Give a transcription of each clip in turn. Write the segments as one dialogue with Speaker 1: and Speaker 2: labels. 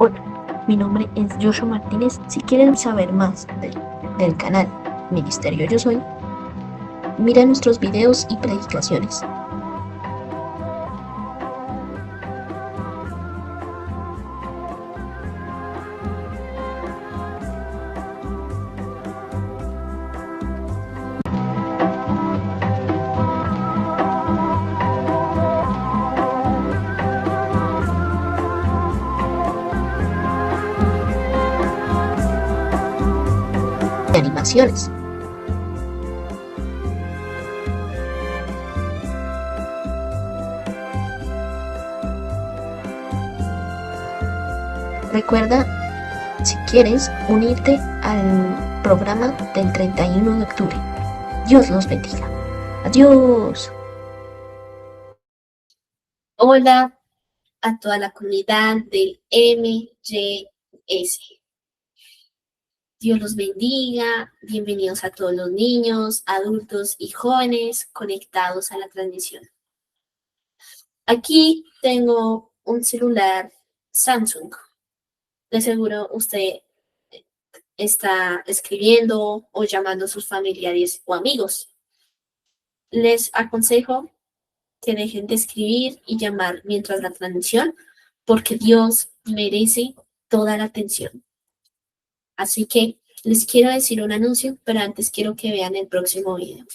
Speaker 1: Hola, mi nombre es Joshua Martínez. Si quieren saber más del canal Ministerio Yo Soy, mira nuestros videos y predicaciones. Y animaciones. Recuerda, si quieres, unirte al programa del 31 de octubre. Dios los bendiga. Adiós.
Speaker 2: Hola a toda la comunidad del MYS. Dios los bendiga. Bienvenidos a todos los niños, adultos y jóvenes conectados a la transmisión. Aquí tengo un celular Samsung. De seguro usted está escribiendo o llamando a sus familiares o amigos. Les aconsejo que dejen de escribir y llamar mientras la transmisión, porque Dios merece toda la atención. Así que les quiero decir un anuncio, pero antes quiero que vean el próximo video.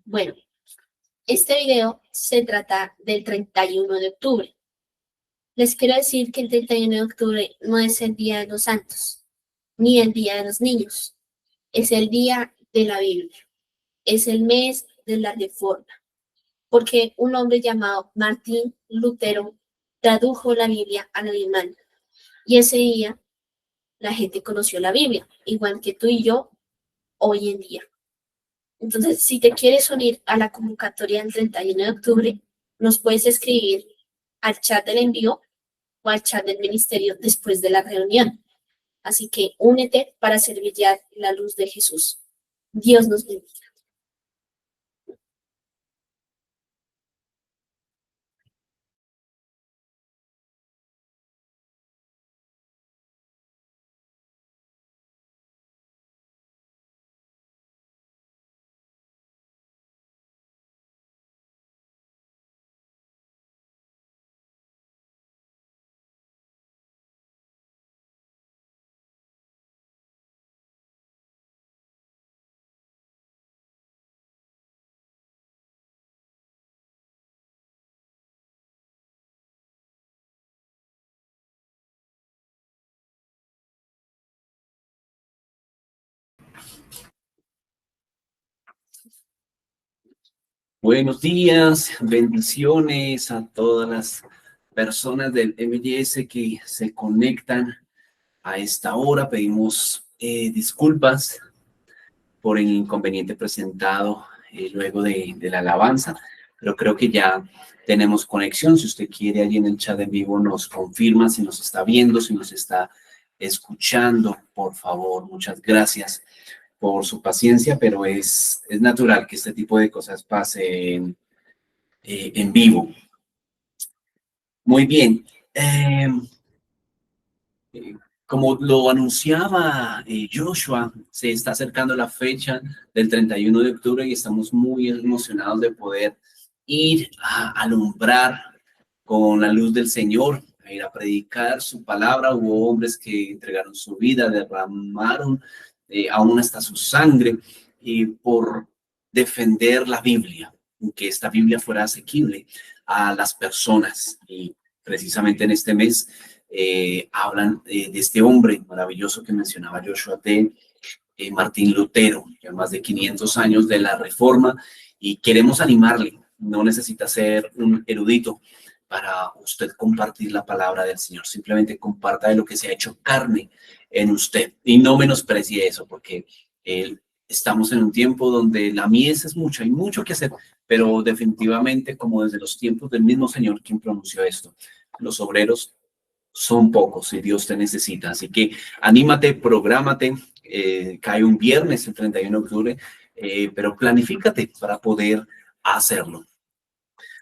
Speaker 2: Bueno, este video se trata del 31 de octubre. Les quiero decir que el 31 de octubre no es el Día de los Santos, ni el Día de los Niños. Es el Día de la Biblia. Es el mes de la Reforma, porque un hombre llamado Martín Lutero tradujo la Biblia al alemán. Y ese día la gente conoció la Biblia, igual que tú y yo hoy en día. Entonces, si te quieres unir a la convocatoria del 31 de octubre, nos puedes escribir al chat del envío o al chat del ministerio después de la reunión. Así que únete para hacer brillar la luz de Jesús. Dios nos bendiga.
Speaker 3: Buenos días, bendiciones a todas las personas del MYS que se conectan a esta hora. Pedimos disculpas por el inconveniente presentado luego de la alabanza, pero creo que ya tenemos conexión. Si usted quiere, allí en el chat en vivo nos confirma si nos está viendo, si nos está escuchando, por favor. Muchas gracias por su paciencia, pero es natural que este tipo de cosas pasen en vivo. Muy bien. Como lo anunciaba Joshua, se está acercando la fecha del 31 de octubre y estamos muy emocionados de poder ir a alumbrar con la luz del Señor, a ir a predicar su palabra. Hubo hombres que entregaron su vida, derramaron aún hasta su sangre por defender la Biblia, que esta Biblia fuera asequible a las personas. Y precisamente en este mes hablan de este hombre maravilloso que mencionaba Joshua T. Martín Lutero, ya más de 500 años de la Reforma, y queremos animarle. No necesita ser un erudito para usted compartir la palabra del Señor. Simplemente comparta de lo que se ha hecho carne en usted y no menosprecie eso, porque estamos en un tiempo donde la mies es mucha, hay mucho que hacer, pero definitivamente, como desde los tiempos del mismo Señor quien pronunció esto, los obreros son pocos y Dios te necesita. Así que anímate, prográmate. Cae un viernes, el 31 de octubre, pero planifícate para poder hacerlo.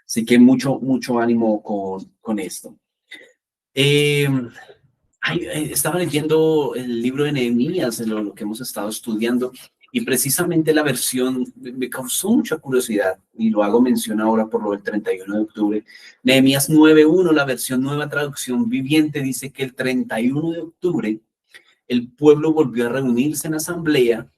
Speaker 3: Así que mucho ánimo con esto. Estaba leyendo el libro de Nehemías, lo que hemos estado estudiando, y precisamente la versión me causó mucha curiosidad, y lo hago mención ahora por lo del 31 de octubre. Nehemías 9:1, la versión Nueva Traducción Viviente, dice que el 31 de octubre el pueblo volvió a reunirse en asamblea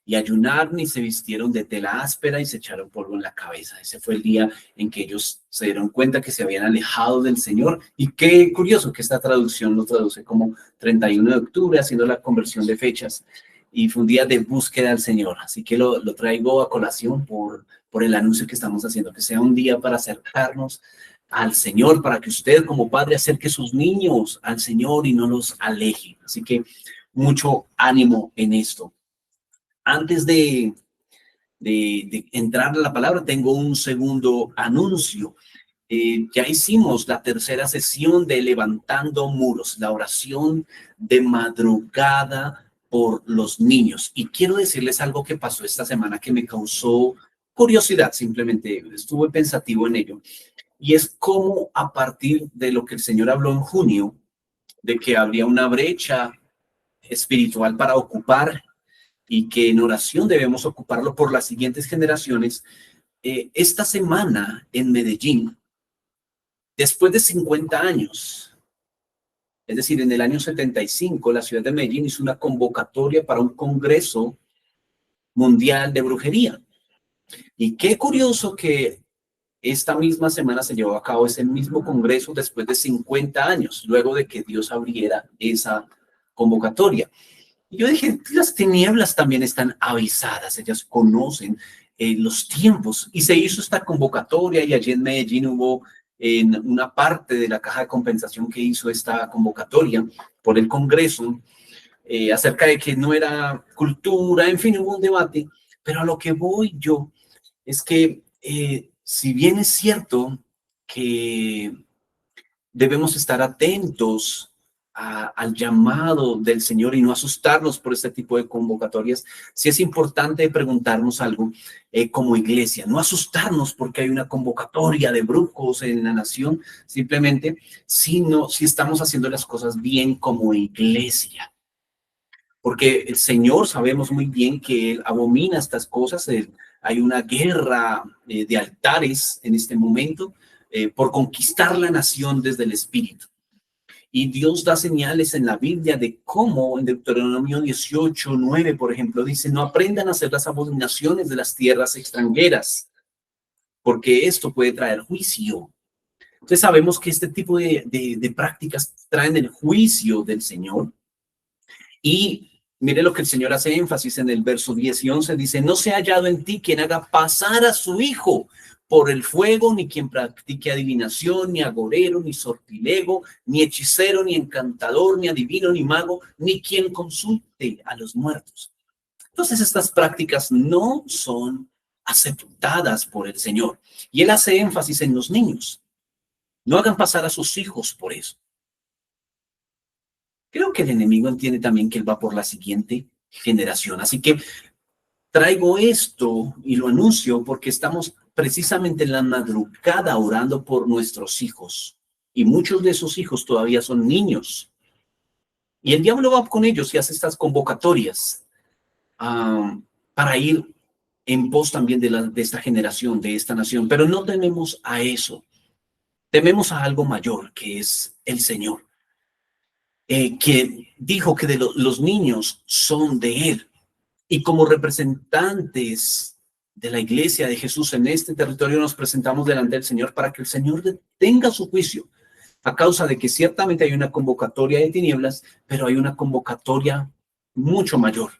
Speaker 3: y ayunaron y se vistieron de tela áspera y se echaron polvo en la cabeza. Ese fue el día en que ellos se dieron cuenta que se habían alejado del Señor. Y qué curioso que esta traducción lo traduce como 31 de octubre, haciendo la conversión de fechas. Y fue un día de búsqueda al Señor. Así que lo traigo a colación por el anuncio que estamos haciendo, que sea un día para acercarnos al Señor, para que usted como padre acerque sus niños al Señor y no los aleje. Así que mucho ánimo en esto. Antes de entrar a la palabra, tengo un segundo anuncio. Ya hicimos la tercera sesión de Levantando Muros, la oración de madrugada por los niños. Y quiero decirles algo que pasó esta semana que me causó curiosidad, simplemente estuve pensativo en ello. Y es cómo a partir de lo que el Señor habló en junio, de que habría una brecha espiritual para ocupar y que en oración debemos ocuparlo por las siguientes generaciones. Esta semana en Medellín, después de 50 años, es decir, en el año 75, la ciudad de Medellín hizo una convocatoria para un congreso mundial de brujería. Y qué curioso que esta misma semana se llevó a cabo ese mismo congreso después de 50 años, luego de que Dios abriera esa convocatoria. Y yo dije, las tinieblas también están avisadas, ellas conocen los tiempos. Y se hizo esta convocatoria y allí en Medellín hubo en una parte de la caja de compensación que hizo esta convocatoria por el Congreso acerca de que no era cultura, en fin, hubo un debate. Pero a lo que voy yo es que si bien es cierto que debemos estar atentos al llamado del Señor y no asustarnos por este tipo de convocatorias, sí es importante preguntarnos algo como iglesia, no asustarnos porque hay una convocatoria de brujos en la nación, simplemente sino si estamos haciendo las cosas bien como iglesia. Porque el Señor sabemos muy bien que Él abomina estas cosas. Hay una guerra de altares en este momento por conquistar la nación desde el Espíritu. Y Dios da señales en la Biblia de cómo en Deuteronomio 18:9, por ejemplo, dice, no aprendan a hacer las abominaciones de las tierras extranjeras, porque esto puede traer juicio. Entonces sabemos que este tipo de prácticas traen el juicio del Señor. Y mire lo que el Señor hace énfasis en el verso 10 y 11, dice, no se ha hallado en ti quien haga pasar a su hijo por el fuego, ni quien practique adivinación, ni agorero, ni sortilego, ni hechicero, ni encantador, ni adivino, ni mago, ni quien consulte a los muertos. Entonces estas prácticas no son aceptadas por el Señor. Y Él hace énfasis en los niños. No hagan pasar a sus hijos por eso. Creo que el enemigo entiende también que Él va por la siguiente generación. Así que traigo esto y lo anuncio porque estamos precisamente en la madrugada orando por nuestros hijos. Y muchos de esos hijos todavía son niños. Y el diablo va con ellos y hace estas convocatorias para ir en pos también de esta generación, de esta nación. Pero no tememos a eso. Tememos a algo mayor, que es el Señor. Que dijo que los niños son de Él. Y como representantes de la iglesia de Jesús en este territorio nos presentamos delante del Señor para que el Señor detenga su juicio a causa de que ciertamente hay una convocatoria de tinieblas, pero hay una convocatoria mucho mayor.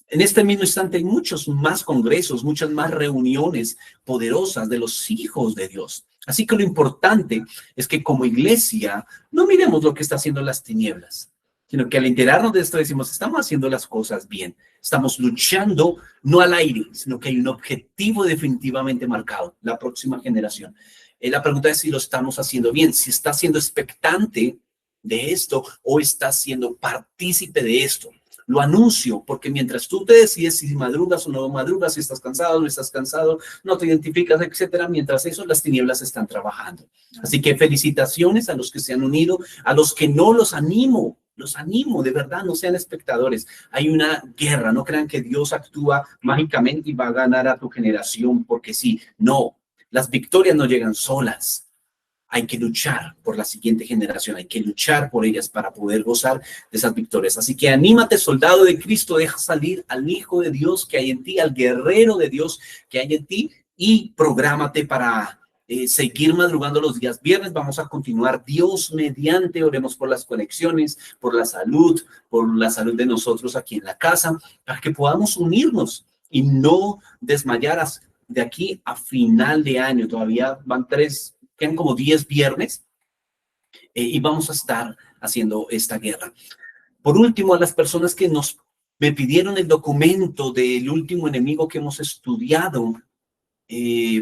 Speaker 3: En este mismo instante hay muchos más congresos, muchas más reuniones poderosas de los hijos de Dios. Así que lo importante es que como iglesia no miremos lo que está haciendo las tinieblas, sino que al enterarnos de esto decimos, estamos haciendo las cosas bien, estamos luchando no al aire, sino que hay un objetivo definitivamente marcado, la próxima generación. La pregunta es si lo estamos haciendo bien, si está siendo expectante de esto o está siendo partícipe de esto. Lo anuncio porque mientras tú te decides si madrugas o no madrugas, si estás cansado o no estás cansado, no te identificas, etcétera, mientras eso las tinieblas están trabajando. Así que felicitaciones a los que se han unido, a los que no los animo, de verdad, no sean espectadores. Hay una guerra, no crean que Dios actúa mágicamente y va a ganar a tu generación porque sí, no, las victorias no llegan solas. Hay que luchar por la siguiente generación, hay que luchar por ellas para poder gozar de esas victorias. Así que anímate, soldado de Cristo, deja salir al Hijo de Dios que hay en ti, al guerrero de Dios que hay en ti y prográmate para seguir madrugando los días viernes. Vamos a continuar Dios mediante, oremos por las conexiones, por la salud de nosotros aquí en la casa, para que podamos unirnos y no desmayar de aquí a final de año. Todavía quedan como 10 viernes y vamos a estar haciendo esta guerra. Por último, a las personas que me pidieron el documento del último enemigo que hemos estudiado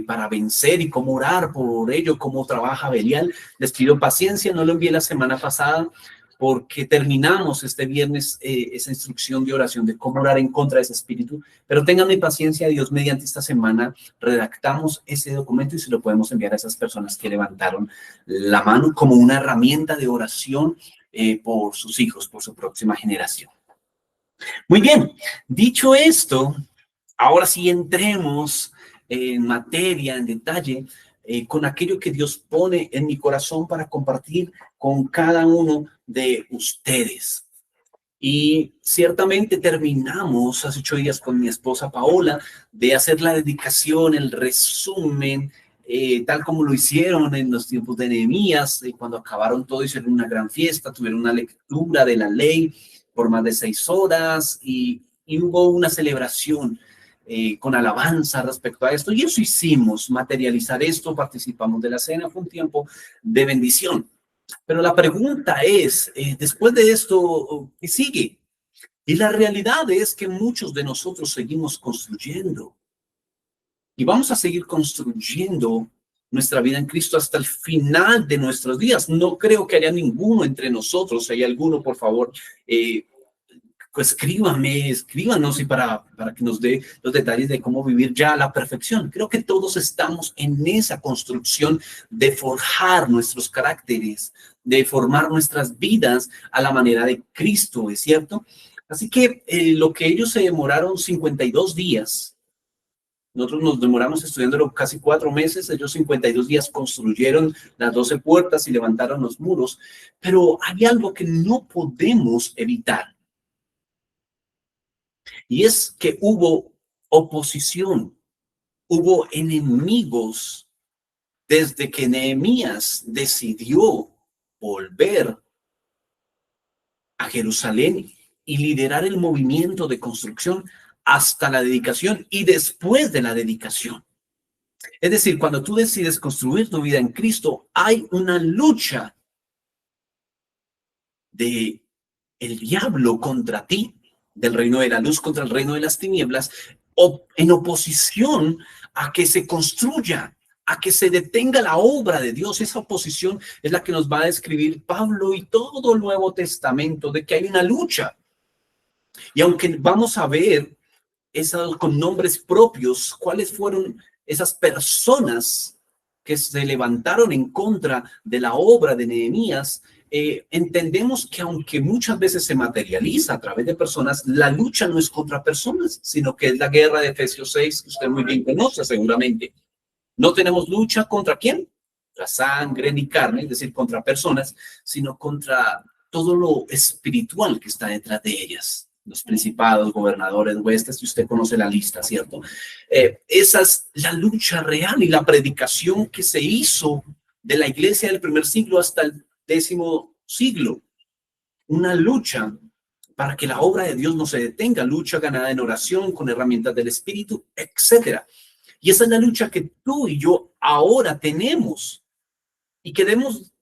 Speaker 3: para vencer y cómo orar por ello, cómo trabaja Belial, les pido paciencia, no lo envié la semana pasada porque terminamos este viernes esa instrucción de oración de cómo orar en contra de ese espíritu, pero ténganme paciencia, Dios mediante esta semana redactamos ese documento y se lo podemos enviar a esas personas que levantaron la mano como una herramienta de oración por sus hijos, por su próxima generación. Muy bien, dicho esto, ahora sí entremos en materia, en detalle, con aquello que Dios pone en mi corazón para compartir con cada uno de ustedes. Y ciertamente terminamos hace 8 días con mi esposa Paola de hacer la dedicación, el resumen, tal como lo hicieron en los tiempos de Nehemías, cuando acabaron todo, hicieron una gran fiesta, tuvieron una lectura de la ley por más de 6 horas y hubo una celebración con alabanza respecto a esto, y eso hicimos, materializar esto, participamos de la cena, fue un tiempo de bendición. Pero la pregunta es, después de esto, ¿qué sigue? Y la realidad es que muchos de nosotros seguimos construyendo y vamos a seguir construyendo nuestra vida en Cristo hasta el final de nuestros días. No creo que haya ninguno entre nosotros, si hay alguno, por favor, escríbanos y para que nos dé los detalles de cómo vivir ya a la perfección. Creo que todos estamos en esa construcción de forjar nuestros caracteres, de formar nuestras vidas a la manera de Cristo, ¿es cierto? Así que lo que ellos se demoraron 52 días, nosotros nos demoramos estudiándolo casi 4 meses, ellos 52 días construyeron las 12 puertas y levantaron los muros, pero hay algo que no podemos evitar. Y es que hubo oposición, hubo enemigos desde que Nehemías decidió volver a Jerusalén y liderar el movimiento de construcción hasta la dedicación y después de la dedicación. Es decir, cuando tú decides construir tu vida en Cristo, hay una lucha de el diablo contra ti, del reino de la luz contra el reino de las tinieblas, en oposición a que se construya, a que se detenga la obra de Dios. Esa oposición es la que nos va a describir Pablo y todo el Nuevo Testamento, de que hay una lucha. Y aunque vamos a ver esas con nombres propios, cuáles fueron esas personas que se levantaron en contra de la obra de Nehemías, entendemos que aunque muchas veces se materializa a través de personas, la lucha no es contra personas, sino que es la guerra de Efesios 6, que usted muy bien conoce seguramente. No tenemos lucha contra ¿quién? Contra sangre ni carne, es decir, contra personas, sino contra todo lo espiritual que está detrás de ellas. los principados, gobernadores, huestes, y usted conoce la lista, ¿cierto? Esa es la lucha real y la predicación que se hizo de la iglesia del primer siglo hasta el 10º siglo. Una lucha para que la obra de Dios no se detenga, lucha ganada en oración, con herramientas del Espíritu, etcétera. Y esa es la lucha que tú y yo ahora tenemos y que debemos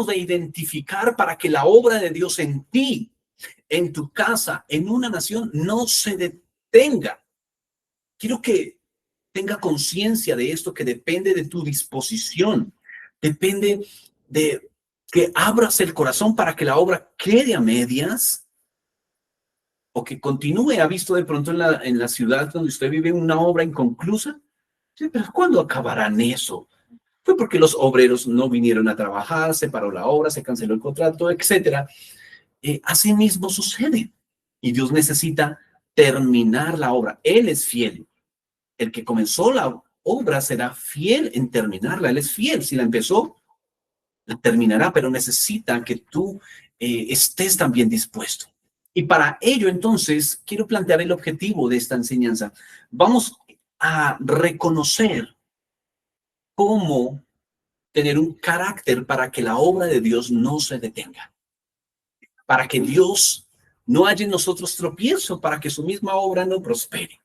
Speaker 3: de identificar para que la obra de Dios en ti, en tu casa, en una nación, no se detenga. Quiero que tenga conciencia de esto, que depende de tu disposición, depende de que abras el corazón para que la obra quede a medias o que continúe. ¿Ha visto de pronto en la ciudad donde usted vive una obra inconclusa? Sí, pero ¿cuándo acabarán eso? Fue porque los obreros no vinieron a trabajar, se paró la obra, se canceló el contrato, etcétera. Así mismo sucede. Y Dios necesita terminar la obra. Él es fiel. El que comenzó la obra será fiel en terminarla. Él es fiel. Si la empezó, la terminará, pero necesita que tú estés también dispuesto. Y para ello, entonces, quiero plantear el objetivo de esta enseñanza. Vamos a reconocer cómo tener un carácter para que la obra de Dios no se detenga. Para que Dios no haya en nosotros tropiezo, para que su misma obra no prospere.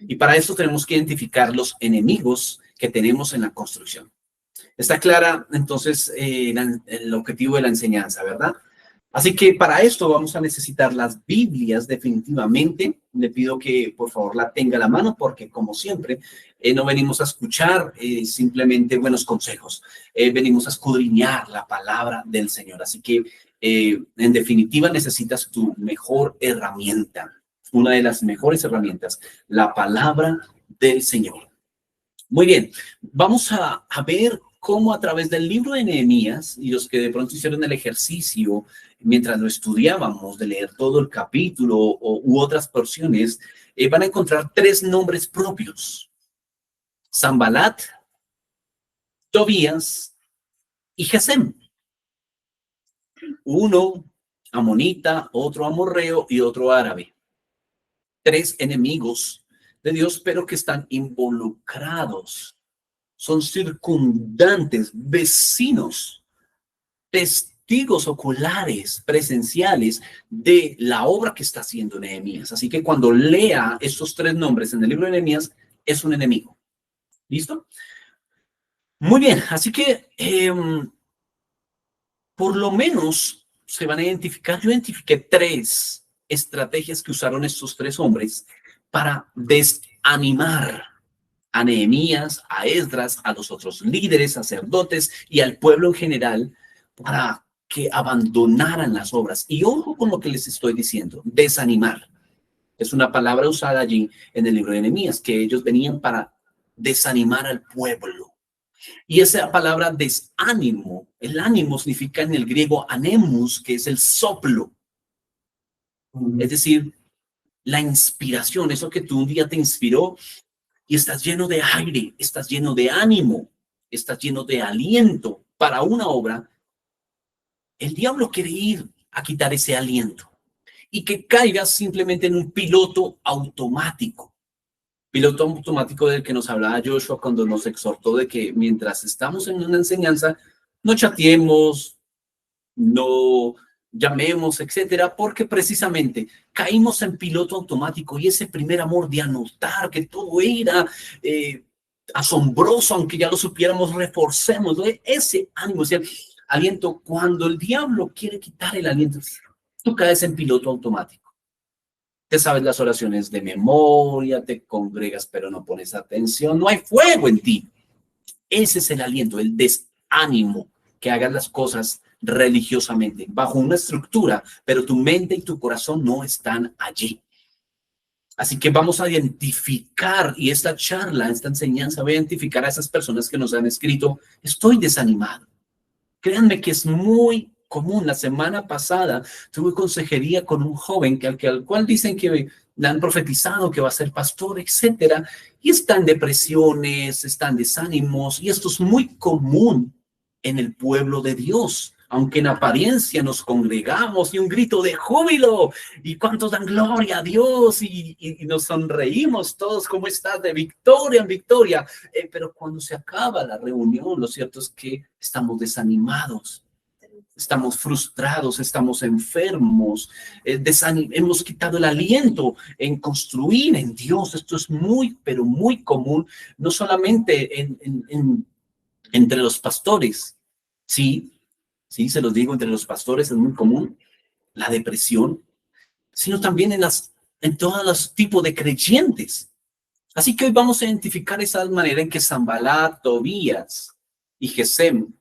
Speaker 3: Y para eso tenemos que identificar los enemigos que tenemos en la construcción. Está clara, entonces, el objetivo de la enseñanza, ¿verdad? Así que para esto vamos a necesitar las Biblias definitivamente. Le pido que por favor la tenga a la mano porque como siempre no venimos a escuchar simplemente buenos consejos. Venimos a escudriñar la palabra del Señor. Así que en definitiva necesitas tu mejor herramienta. Una de las mejores herramientas, la palabra del Señor. Muy bien, vamos a ver cómo a través del libro de Nehemías, y los que de pronto hicieron el ejercicio mientras lo estudiábamos, de leer todo el capítulo u otras porciones, van a encontrar 3 nombres propios: Sanbalat, Tobías y Gesem. Uno amonita, otro amorreo y otro árabe. 3 enemigos de Dios, pero que están involucrados. Son circundantes, vecinos, testigos oculares, presenciales de la obra que está haciendo Nehemías. Así que cuando lea estos 3 nombres en el libro de Nehemías, es un enemigo. ¿Listo? Muy bien, así que por lo menos se van a identificar. Yo identifiqué 3 estrategias que usaron estos 3 hombres para desanimar a Nehemías, a Esdras, a los otros líderes, sacerdotes y al pueblo en general para que abandonaran las obras. Y ojo con lo que les estoy diciendo, desanimar. Es una palabra usada allí en el libro de Nehemías, que ellos venían para desanimar al pueblo. Y esa palabra desánimo, el ánimo significa en el griego anemus, que es el soplo. Es decir, la inspiración, eso que tú un día te inspiró y estás lleno de aire, estás lleno de ánimo, estás lleno de aliento para una obra. El diablo quiere ir a quitar ese aliento y que caigas simplemente en un piloto automático. Piloto automático del que nos hablaba Joshua cuando nos exhortó de que mientras estamos en una enseñanza, no chateemos, no llamemos, etcétera, porque precisamente caímos en piloto automático y ese primer amor de anotar que todo era asombroso, aunque ya lo supiéramos, reforcemos ese ánimo, ese aliento. Cuando el diablo quiere quitar el aliento, tú caes en piloto automático. Te sabes las oraciones de memoria, te congregas pero no pones atención, no hay fuego en ti. Ese es el aliento, el desánimo, que hagas las cosas religiosamente, bajo una estructura, pero tu mente y tu corazón no están allí. Así que vamos a identificar, y esta charla, esta enseñanza, va a identificar a esas personas que nos han escrito: estoy desanimado. Créanme que es muy común. La semana pasada tuve consejería con un joven al cual dicen que le han profetizado que va a ser pastor, etcétera, y está en depresiones, está en desánimos, y esto es muy común en el pueblo de Dios. aunque en apariencia nos congregamos y un grito de júbilo y cuántos dan gloria a Dios y nos sonreímos todos, ¿cómo estás? De victoria en victoria. Pero cuando se acaba la reunión, lo cierto es que estamos desanimados. Estamos frustrados, estamos enfermos, hemos quitado el aliento en construir en Dios. Esto es muy, pero muy común, no solamente entre los pastores, sí, se los digo, entre los pastores es muy común la depresión, sino también en todos los tipos de creyentes. Así que hoy vamos a identificar esa manera en que Sanballat, Tobías y Gesem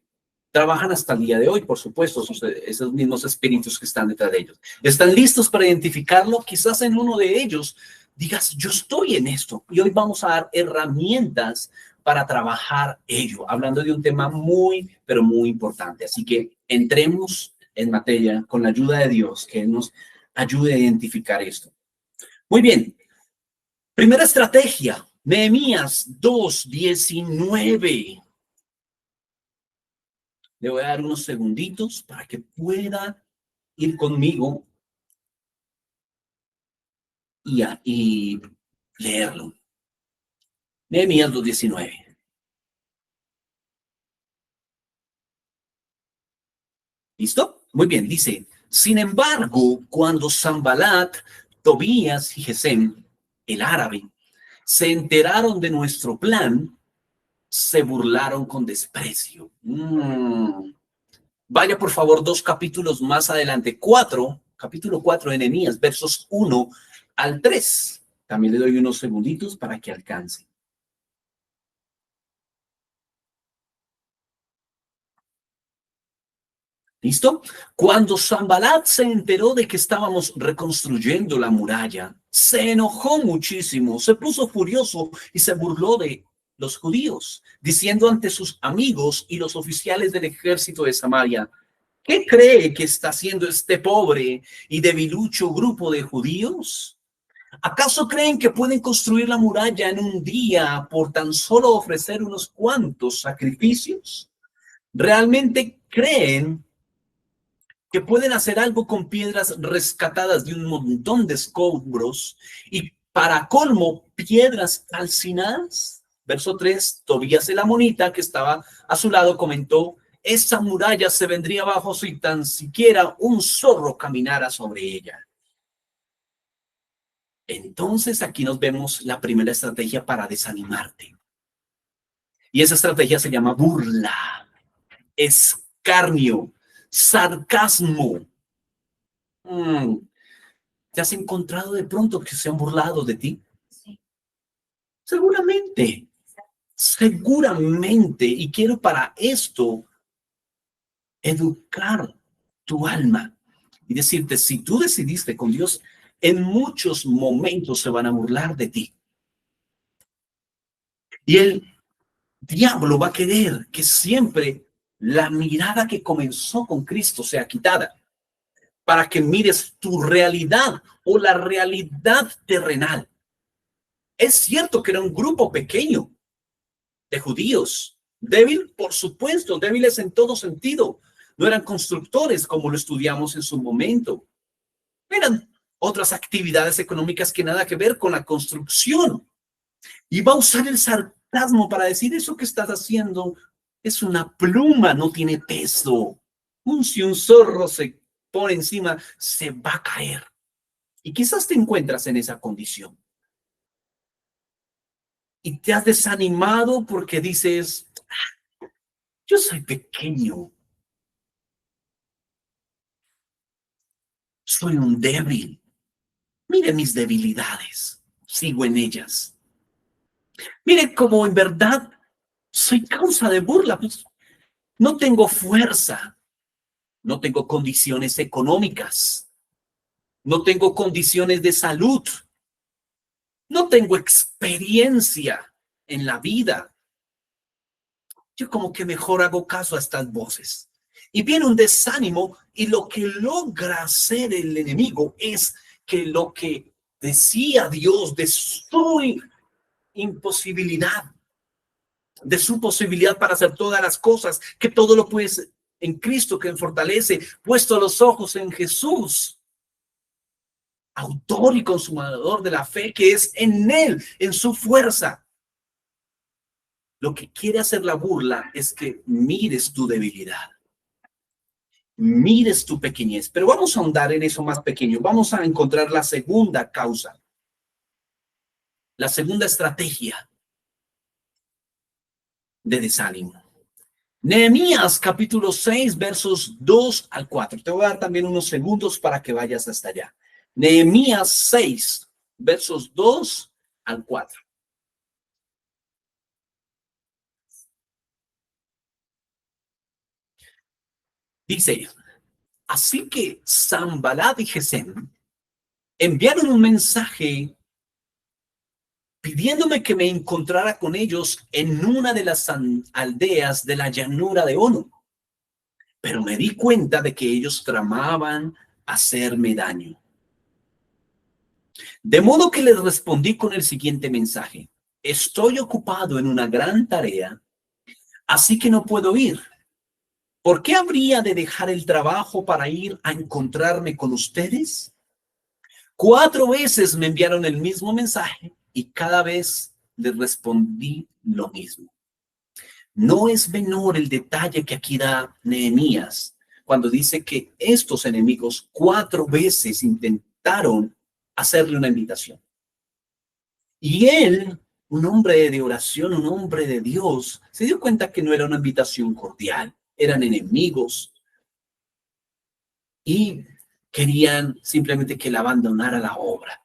Speaker 3: trabajan hasta el día de hoy, por supuesto, esos mismos espíritus que están detrás de ellos. ¿Están listos para identificarlo? Quizás en uno de ellos digas, yo estoy en esto. Y hoy vamos a dar herramientas para trabajar ello, hablando de un tema muy, pero muy importante. Así que entremos en materia con la ayuda de Dios, que nos ayude a identificar esto. Muy bien. Primera estrategia, Nehemías 2:19. Le voy a dar unos segunditos para que pueda ir conmigo y leerlo. Nehemías 2:19. ¿Listo? Muy bien, dice, sin embargo, cuando Sanballat, Tobías y Gesem, el árabe, se enteraron de nuestro plan, se burlaron con desprecio. Vaya por favor 2 capítulos más adelante, capítulo 4 de Nehemías, versos 1 al 3. También le doy unos segunditos para que alcance. ¿Listo? Cuando Sanballat se enteró de que estábamos reconstruyendo la muralla, se enojó muchísimo, se puso furioso y se burló de los judíos, diciendo ante sus amigos y los oficiales del ejército de Samaria, ¿qué cree que está haciendo este pobre y debilucho grupo de judíos? ¿Acaso creen que pueden construir la muralla en un día por tan solo ofrecer unos cuantos sacrificios? ¿Realmente creen que pueden hacer algo con piedras rescatadas de un montón de escombros y para colmo piedras calcinadas? Verso 3, Tobías el amonita que estaba a su lado comentó, esa muralla se vendría abajo si tan siquiera un zorro caminara sobre ella. Entonces aquí nos vemos la primera estrategia para desanimarte. Y esa estrategia se llama burla, escarnio, sarcasmo. ¿Te has encontrado de pronto que se han burlado de ti?
Speaker 2: Sí.
Speaker 3: Seguramente. Y quiero para esto educar tu alma y decirte, si tú decidiste con Dios, en muchos momentos se van a burlar de ti. Y el diablo va a querer que siempre la mirada que comenzó con Cristo sea quitada, para que mires tu realidad o la realidad terrenal. Es cierto que era un grupo pequeño de judíos, débil, por supuesto, débiles en todo sentido. No eran constructores como lo estudiamos en su momento. Eran otras actividades económicas que nada que ver con la construcción. Y va a usar el sarcasmo para decir, eso que estás haciendo es una pluma, no tiene peso. Si un zorro se pone encima, se va a caer. Y quizás te encuentras en esa condición. Y te has desanimado porque dices, yo soy pequeño. Soy un débil. Mire mis debilidades. Sigo en ellas. Mire cómo en verdad soy causa de burla. Pues, no tengo fuerza. No tengo condiciones económicas. No tengo condiciones de salud. No tengo experiencia en la vida. Yo como que mejor hago caso a estas voces. Y viene un desánimo y lo que logra hacer el enemigo es que lo que decía Dios de su imposibilidad, de su posibilidad para hacer todas las cosas, que todo lo puedes en Cristo que me fortalece, puesto los ojos en Jesús, autor y consumador de la fe, que es en Él, en su fuerza. Lo que quiere hacer la burla es que mires tu debilidad, mires tu pequeñez. Pero vamos a ahondar en eso más pequeño. Vamos a encontrar la segunda causa, la segunda estrategia de desánimo. Nehemías capítulo 6, versos 2 al 4. Te voy a dar también unos segundos para que vayas hasta allá. Nehemías 6, versos 2 al 4. Dice, así que Sanballat y Gesem enviaron un mensaje pidiéndome que me encontrara con ellos en una de las aldeas de la llanura de Ono. Pero me di cuenta de que ellos tramaban hacerme daño. De modo que les respondí con el siguiente mensaje. Estoy ocupado en una gran tarea, así que no puedo ir. ¿Por qué habría de dejar el trabajo para ir a encontrarme con ustedes? 4 veces me enviaron el mismo mensaje y cada vez les respondí lo mismo. No es menor el detalle que aquí da Nehemías cuando dice que estos enemigos 4 veces intentaron hacerle una invitación. Y él, un hombre de oración, un hombre de Dios, se dio cuenta que no era una invitación cordial, eran enemigos y querían simplemente que él abandonara la obra.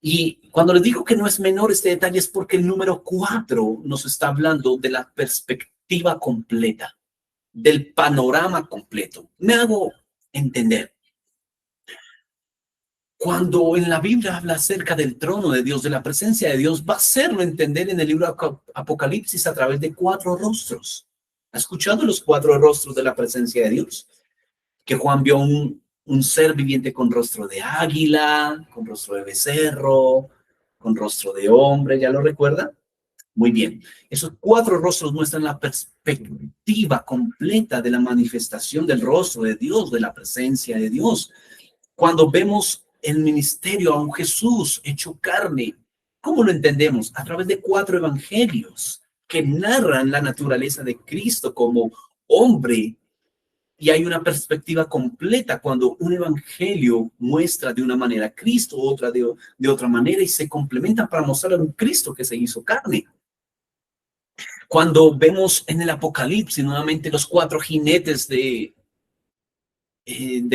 Speaker 3: Y cuando les digo que no es menor este detalle es porque el número 4 nos está hablando de la perspectiva completa, del panorama completo. Me hago entender. Cuando en la Biblia habla acerca del trono de Dios, de la presencia de Dios, va a hacerlo entender en el libro Apocalipsis a través de 4 rostros. ¿Ha escuchado los 4 rostros de la presencia de Dios? Que Juan vio un ser viviente con rostro de águila, con rostro de becerro, con rostro de hombre, ¿ya lo recuerda? Muy bien. Esos 4 rostros muestran la perspectiva completa de la manifestación del rostro de Dios, de la presencia de Dios. Cuando vemos el ministerio a un Jesús hecho carne, ¿cómo lo entendemos? A través de 4 evangelios que narran la naturaleza de Cristo como hombre. Y hay una perspectiva completa cuando un evangelio muestra de una manera a Cristo, otra de otra manera, y se complementan para mostrar a un Cristo que se hizo carne. Cuando vemos en el Apocalipsis nuevamente los 4 jinetes de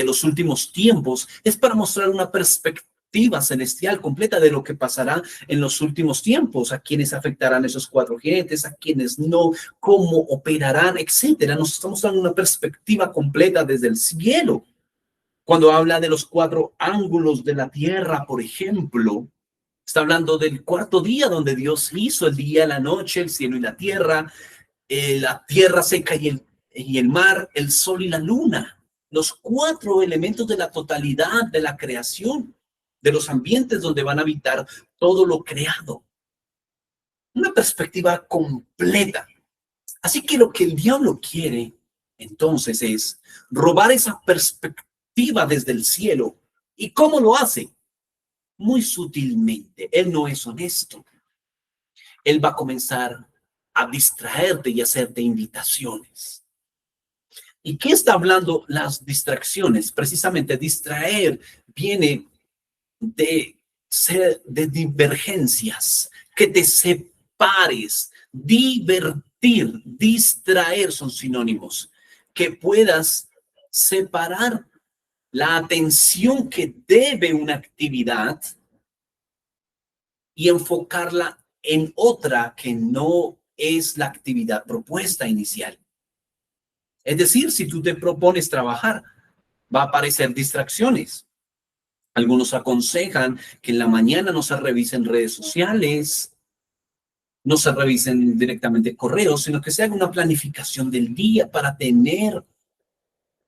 Speaker 3: los últimos tiempos, es para mostrar una perspectiva celestial completa de lo que pasará en los últimos tiempos, a quienes afectarán esos 4 jinetes, a quienes no, cómo operarán, etcétera. Nos estamos dando una perspectiva completa desde el cielo. Cuando habla de los 4 ángulos de la tierra, por ejemplo, está hablando del 4º día donde Dios hizo el día, la noche, el cielo y la tierra seca y el mar, el sol y la luna. Los 4 elementos de la totalidad de la creación, de los ambientes donde van a habitar todo lo creado. Una perspectiva completa. Así que lo que el diablo quiere, entonces, es robar esa perspectiva desde el cielo. ¿Y cómo lo hace? Muy sutilmente. Él no es honesto. Él va a comenzar a distraerte y hacerte invitaciones. ¿Y qué está hablando las distracciones? Precisamente distraer viene de divergencias, que te separes, divertir, distraer son sinónimos, que puedas separar la atención que debe una actividad y enfocarla en otra que no es la actividad propuesta inicial. Es decir, si tú te propones trabajar, va a aparecer distracciones. Algunos aconsejan que en la mañana no se revisen redes sociales, no se revisen directamente correos, sino que se haga una planificación del día para tener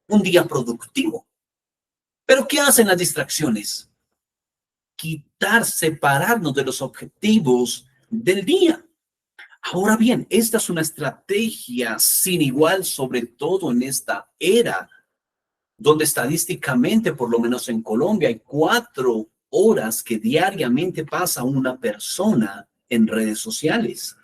Speaker 3: un día productivo. Pero ¿qué hacen las distracciones? Separarnos de los objetivos del día. Ahora bien, esta es una estrategia sin igual, sobre todo en esta era, donde estadísticamente, por lo menos en Colombia, hay 4 horas que diariamente pasa una persona en redes sociales.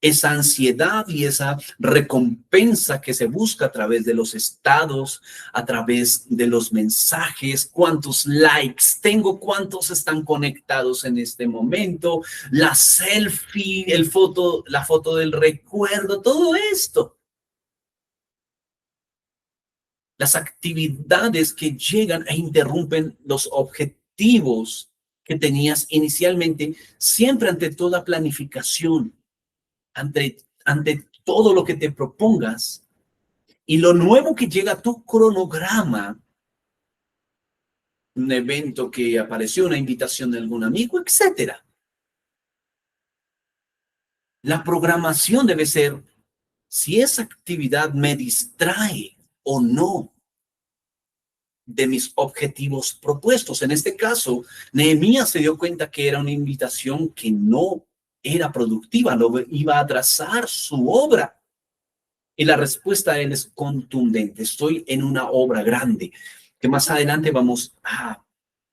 Speaker 3: Esa ansiedad y esa recompensa que se busca a través de los estados, a través de los mensajes, cuántos likes tengo, cuántos están conectados en este momento, la selfie, la foto del recuerdo, todo esto. Las actividades que llegan e interrumpen los objetivos que tenías inicialmente, siempre ante toda planificación, ante todo lo que te propongas, y lo nuevo que llega a tu cronograma, un evento que apareció, una invitación de algún amigo, etcétera. La programación debe ser si esa actividad me distrae o no de mis objetivos propuestos. En este caso, Nehemías se dio cuenta que era una invitación que no era productiva, no iba a atrasar su obra. Y la respuesta de él es contundente. Estoy en una obra grande, que más adelante vamos a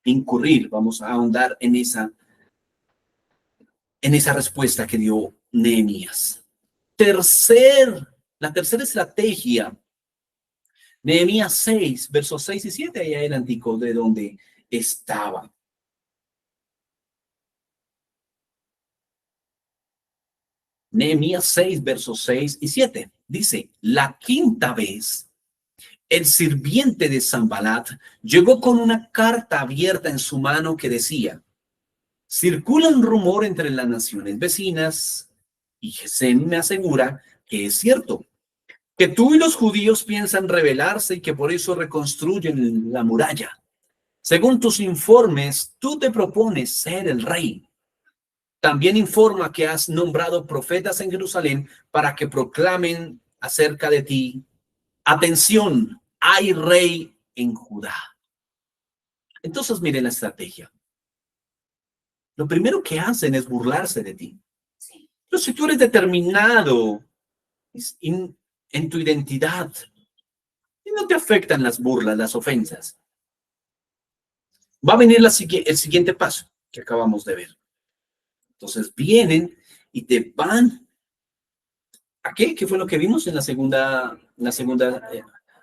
Speaker 3: incurrir, vamos a ahondar en esa respuesta que dio Nehemías. La tercera estrategia, Nehemías 6, versos 6 y 7, allá adelantico de donde estaba. Nehemías 6, versos 6 y 7. Dice, la quinta vez, el sirviente de Sanballat llegó con una carta abierta en su mano que decía, circula un rumor entre las naciones vecinas, y Gesem me asegura que es cierto, que tú y los judíos piensan rebelarse y que por eso reconstruyen la muralla. Según tus informes, tú te propones ser el rey. También informa que has nombrado profetas en Jerusalén para que proclamen acerca de ti. Atención, hay rey en Judá. Entonces miren la estrategia. Lo primero que hacen es burlarse de ti. Pero si tú eres determinado en tu identidad y no te afectan las burlas, las ofensas, va a venir el siguiente paso que acabamos de ver. Entonces vienen y te van ¿a qué? ¿Qué fue lo que vimos en la segunda?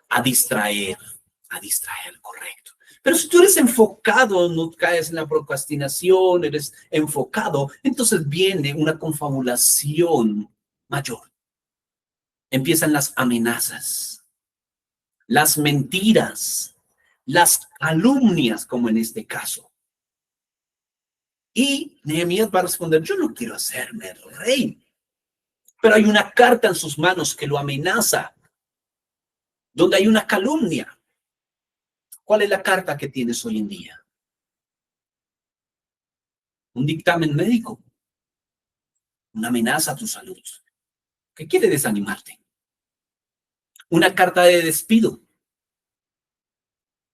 Speaker 3: A distraer, correcto. Pero si tú eres enfocado, no caes en la procrastinación, eres enfocado, entonces viene una confabulación mayor. Empiezan las amenazas, las mentiras, las calumnias, como en este caso. Y Nehemías va a responder, yo no quiero hacerme rey. Pero hay una carta en sus manos que lo amenaza, donde hay una calumnia. ¿Cuál es la carta que tienes hoy en día? Un dictamen médico, una amenaza a tu salud, que quiere desanimarte. Una carta de despido.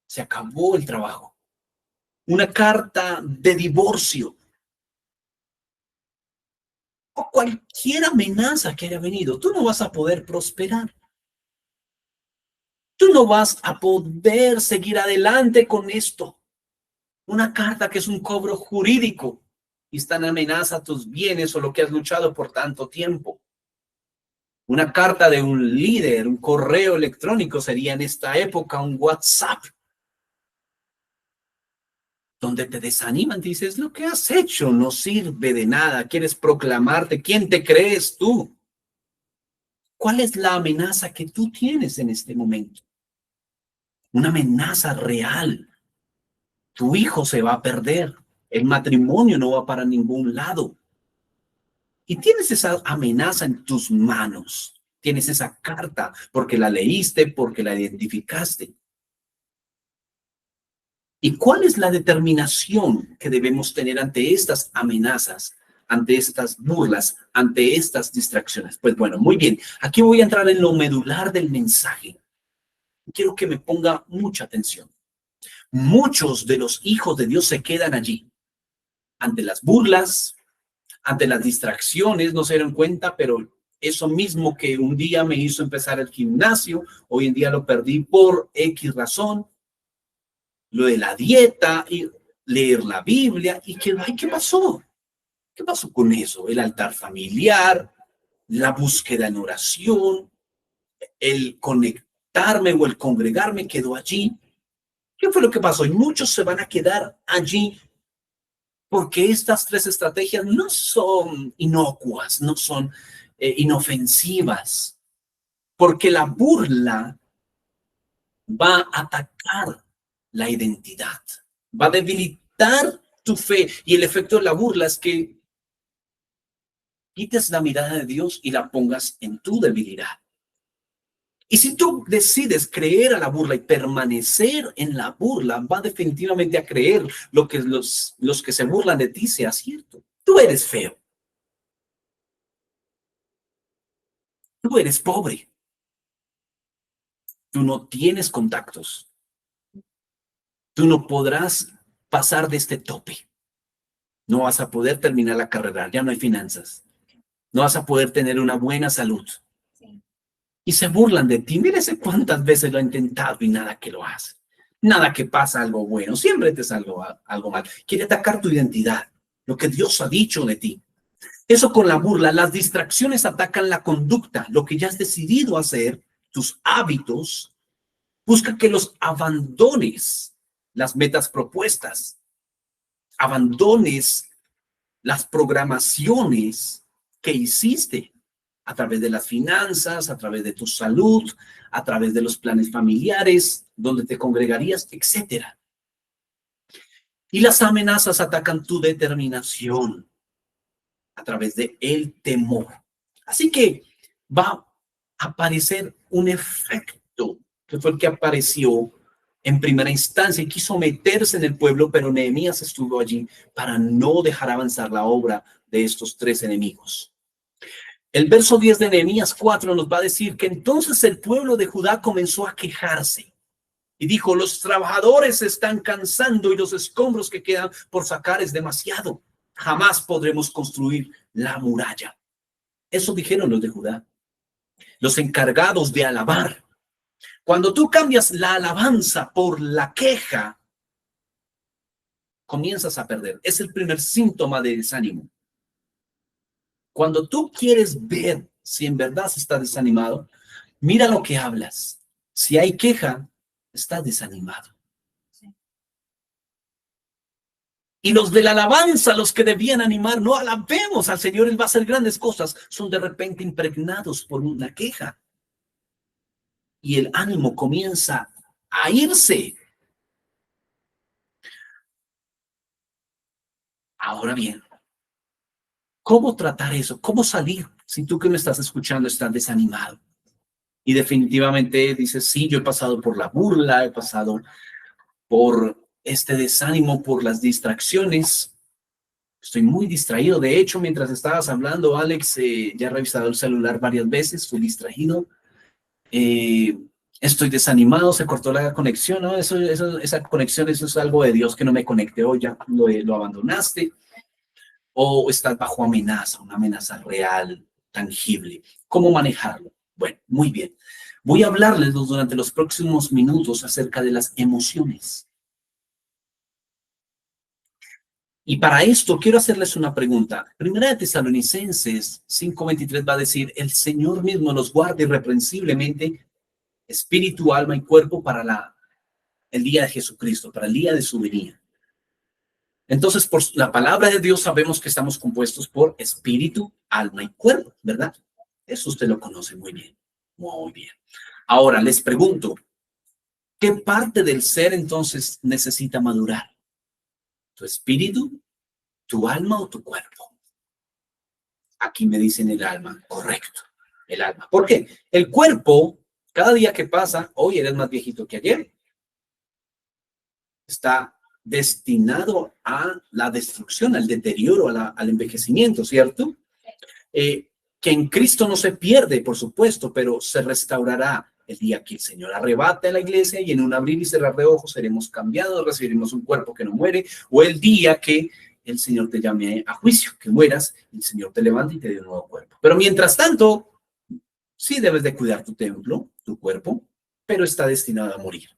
Speaker 3: Se acabó el trabajo. Una carta de divorcio. O cualquier amenaza que haya venido, tú no vas a poder prosperar. Tú no vas a poder seguir adelante con esto. Una carta que es un cobro jurídico y está en amenaza a tus bienes o lo que has luchado por tanto tiempo. Una carta de un líder, un correo electrónico sería en esta época un WhatsApp, donde te desaniman, dices, lo que has hecho no sirve de nada, quieres proclamarte, ¿quién te crees tú? ¿Cuál es la amenaza que tú tienes en este momento? Una amenaza real. Tu hijo se va a perder, el matrimonio no va para ningún lado. Y tienes esa amenaza en tus manos, tienes esa carta porque la leíste, porque la identificaste. ¿Y cuál es la determinación que debemos tener ante estas amenazas, ante estas burlas, ante estas distracciones? Pues bueno, muy bien. Aquí voy a entrar en lo medular del mensaje. Quiero que me ponga mucha atención. Muchos de los hijos de Dios se quedan allí, ante las burlas, ante las distracciones, no se dieron cuenta, pero eso mismo que un día me hizo empezar el gimnasio, hoy en día lo perdí por X razón, lo de la dieta y leer la Biblia, y que, ay, ¿qué pasó? ¿Qué pasó con eso? El altar familiar, la búsqueda en oración, el conectarme o el congregarme quedó allí. ¿Qué fue lo que pasó? Y muchos se van a quedar allí porque estas tres estrategias no son inocuas, no son inofensivas, porque la burla va a atacar la identidad, va a debilitar tu fe, y el efecto de la burla es que quites la mirada de Dios y la pongas en tu debilidad. Y si tú decides creer a la burla y permanecer en la burla, va definitivamente a creer lo que los que se burlan de ti sea cierto. Tú eres feo. Tú eres pobre. Tú no tienes contactos. Tú no podrás pasar de este tope. No vas a poder terminar la carrera. Ya no hay finanzas. No vas a poder tener una buena salud. Y se burlan de ti. Mírese cuántas veces lo ha intentado y nada que lo hace. Nada que pasa algo bueno. Siempre te sale algo mal. Quiere atacar tu identidad, lo que Dios ha dicho de ti. Eso con la burla. Las distracciones atacan la conducta, lo que ya has decidido hacer, tus hábitos. Busca que los abandones las metas propuestas. Abandones las programaciones que hiciste a través de las finanzas, a través de tu salud, a través de los planes familiares, donde te congregarías, etcétera. Y las amenazas atacan tu determinación a través de el temor. Así que va a aparecer un efecto que fue el que apareció en primera instancia y quiso meterse en el pueblo, pero Nehemías estuvo allí para no dejar avanzar la obra de estos tres enemigos. El verso 10 de Nehemías 4 nos va a decir que entonces el pueblo de Judá comenzó a quejarse y dijo: los trabajadores se están cansando y los escombros que quedan por sacar es demasiado. Jamás podremos construir la muralla. Eso dijeron los de Judá, los encargados de alabar. Cuando tú cambias la alabanza por la queja, comienzas a perder. Es el primer síntoma de desánimo. Cuando tú quieres ver si en verdad se está desanimado, mira lo que hablas. Si hay queja, estás desanimado. Y los de la alabanza, los que debían animar, no alabemos al Señor, Él va a hacer grandes cosas, son de repente impregnados por una queja. Y el ánimo comienza a irse. Ahora bien, ¿cómo tratar eso? ¿Cómo salir si tú que me estás escuchando estás desanimado? Y definitivamente dices: sí, yo he pasado por la burla, he pasado por este desánimo, por las distracciones. Estoy muy distraído. De hecho, mientras estabas hablando, Alex, ya he revisado el celular varias veces, estoy distraído. Estoy desanimado, se cortó la conexión, ¿no? Esa conexión, eso es algo de Dios que no me conecté hoy, ya lo abandonaste. O estás bajo amenaza, una amenaza real, tangible. ¿Cómo manejarlo? Bueno, muy bien. Voy a hablarles durante los próximos minutos acerca de las emociones. Y para esto quiero hacerles una pregunta. Primera de Tesalonicenses 5:23 va a decir: el Señor mismo nos guarda irreprensiblemente espíritu, alma y cuerpo para el día de Jesucristo, para el día de su venida. Entonces, por la palabra de Dios sabemos que estamos compuestos por espíritu, alma y cuerpo, ¿verdad? Eso usted lo conoce muy bien. Muy bien. Ahora les pregunto, ¿qué parte del ser entonces necesita madurar? ¿Tu espíritu, tu alma o tu cuerpo? Aquí me dicen el alma. Correcto, el alma. ¿Por qué? El cuerpo, cada día que pasa, hoy eres más viejito que ayer. Está destinado a la destrucción, al deterioro, al envejecimiento, ¿cierto? Que en Cristo no se pierde, por supuesto, pero se restaurará el día que el Señor arrebate a la iglesia y en un abrir y cerrar de ojos seremos cambiados, recibiremos un cuerpo que no muere, o el día que el Señor te llame a juicio, que mueras, el Señor te levanta y te dé un nuevo cuerpo. Pero mientras tanto, sí debes de cuidar tu templo, tu cuerpo, pero está destinado a morir.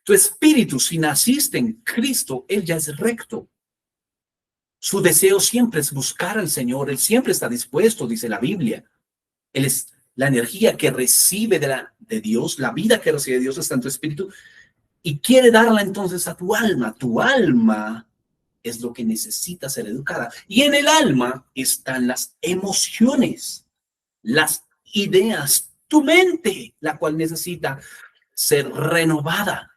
Speaker 3: Tu espíritu, si naciste en Cristo, Él ya es recto. Su deseo siempre es buscar al Señor. Él siempre está dispuesto, dice la Biblia. Él es la energía que recibe de Dios, la vida que recibe de Dios está en tu espíritu y quiere darla entonces a tu alma. Tu alma es lo que necesita ser educada. Y en el alma están las emociones, las ideas, tu mente, la cual necesita ser renovada.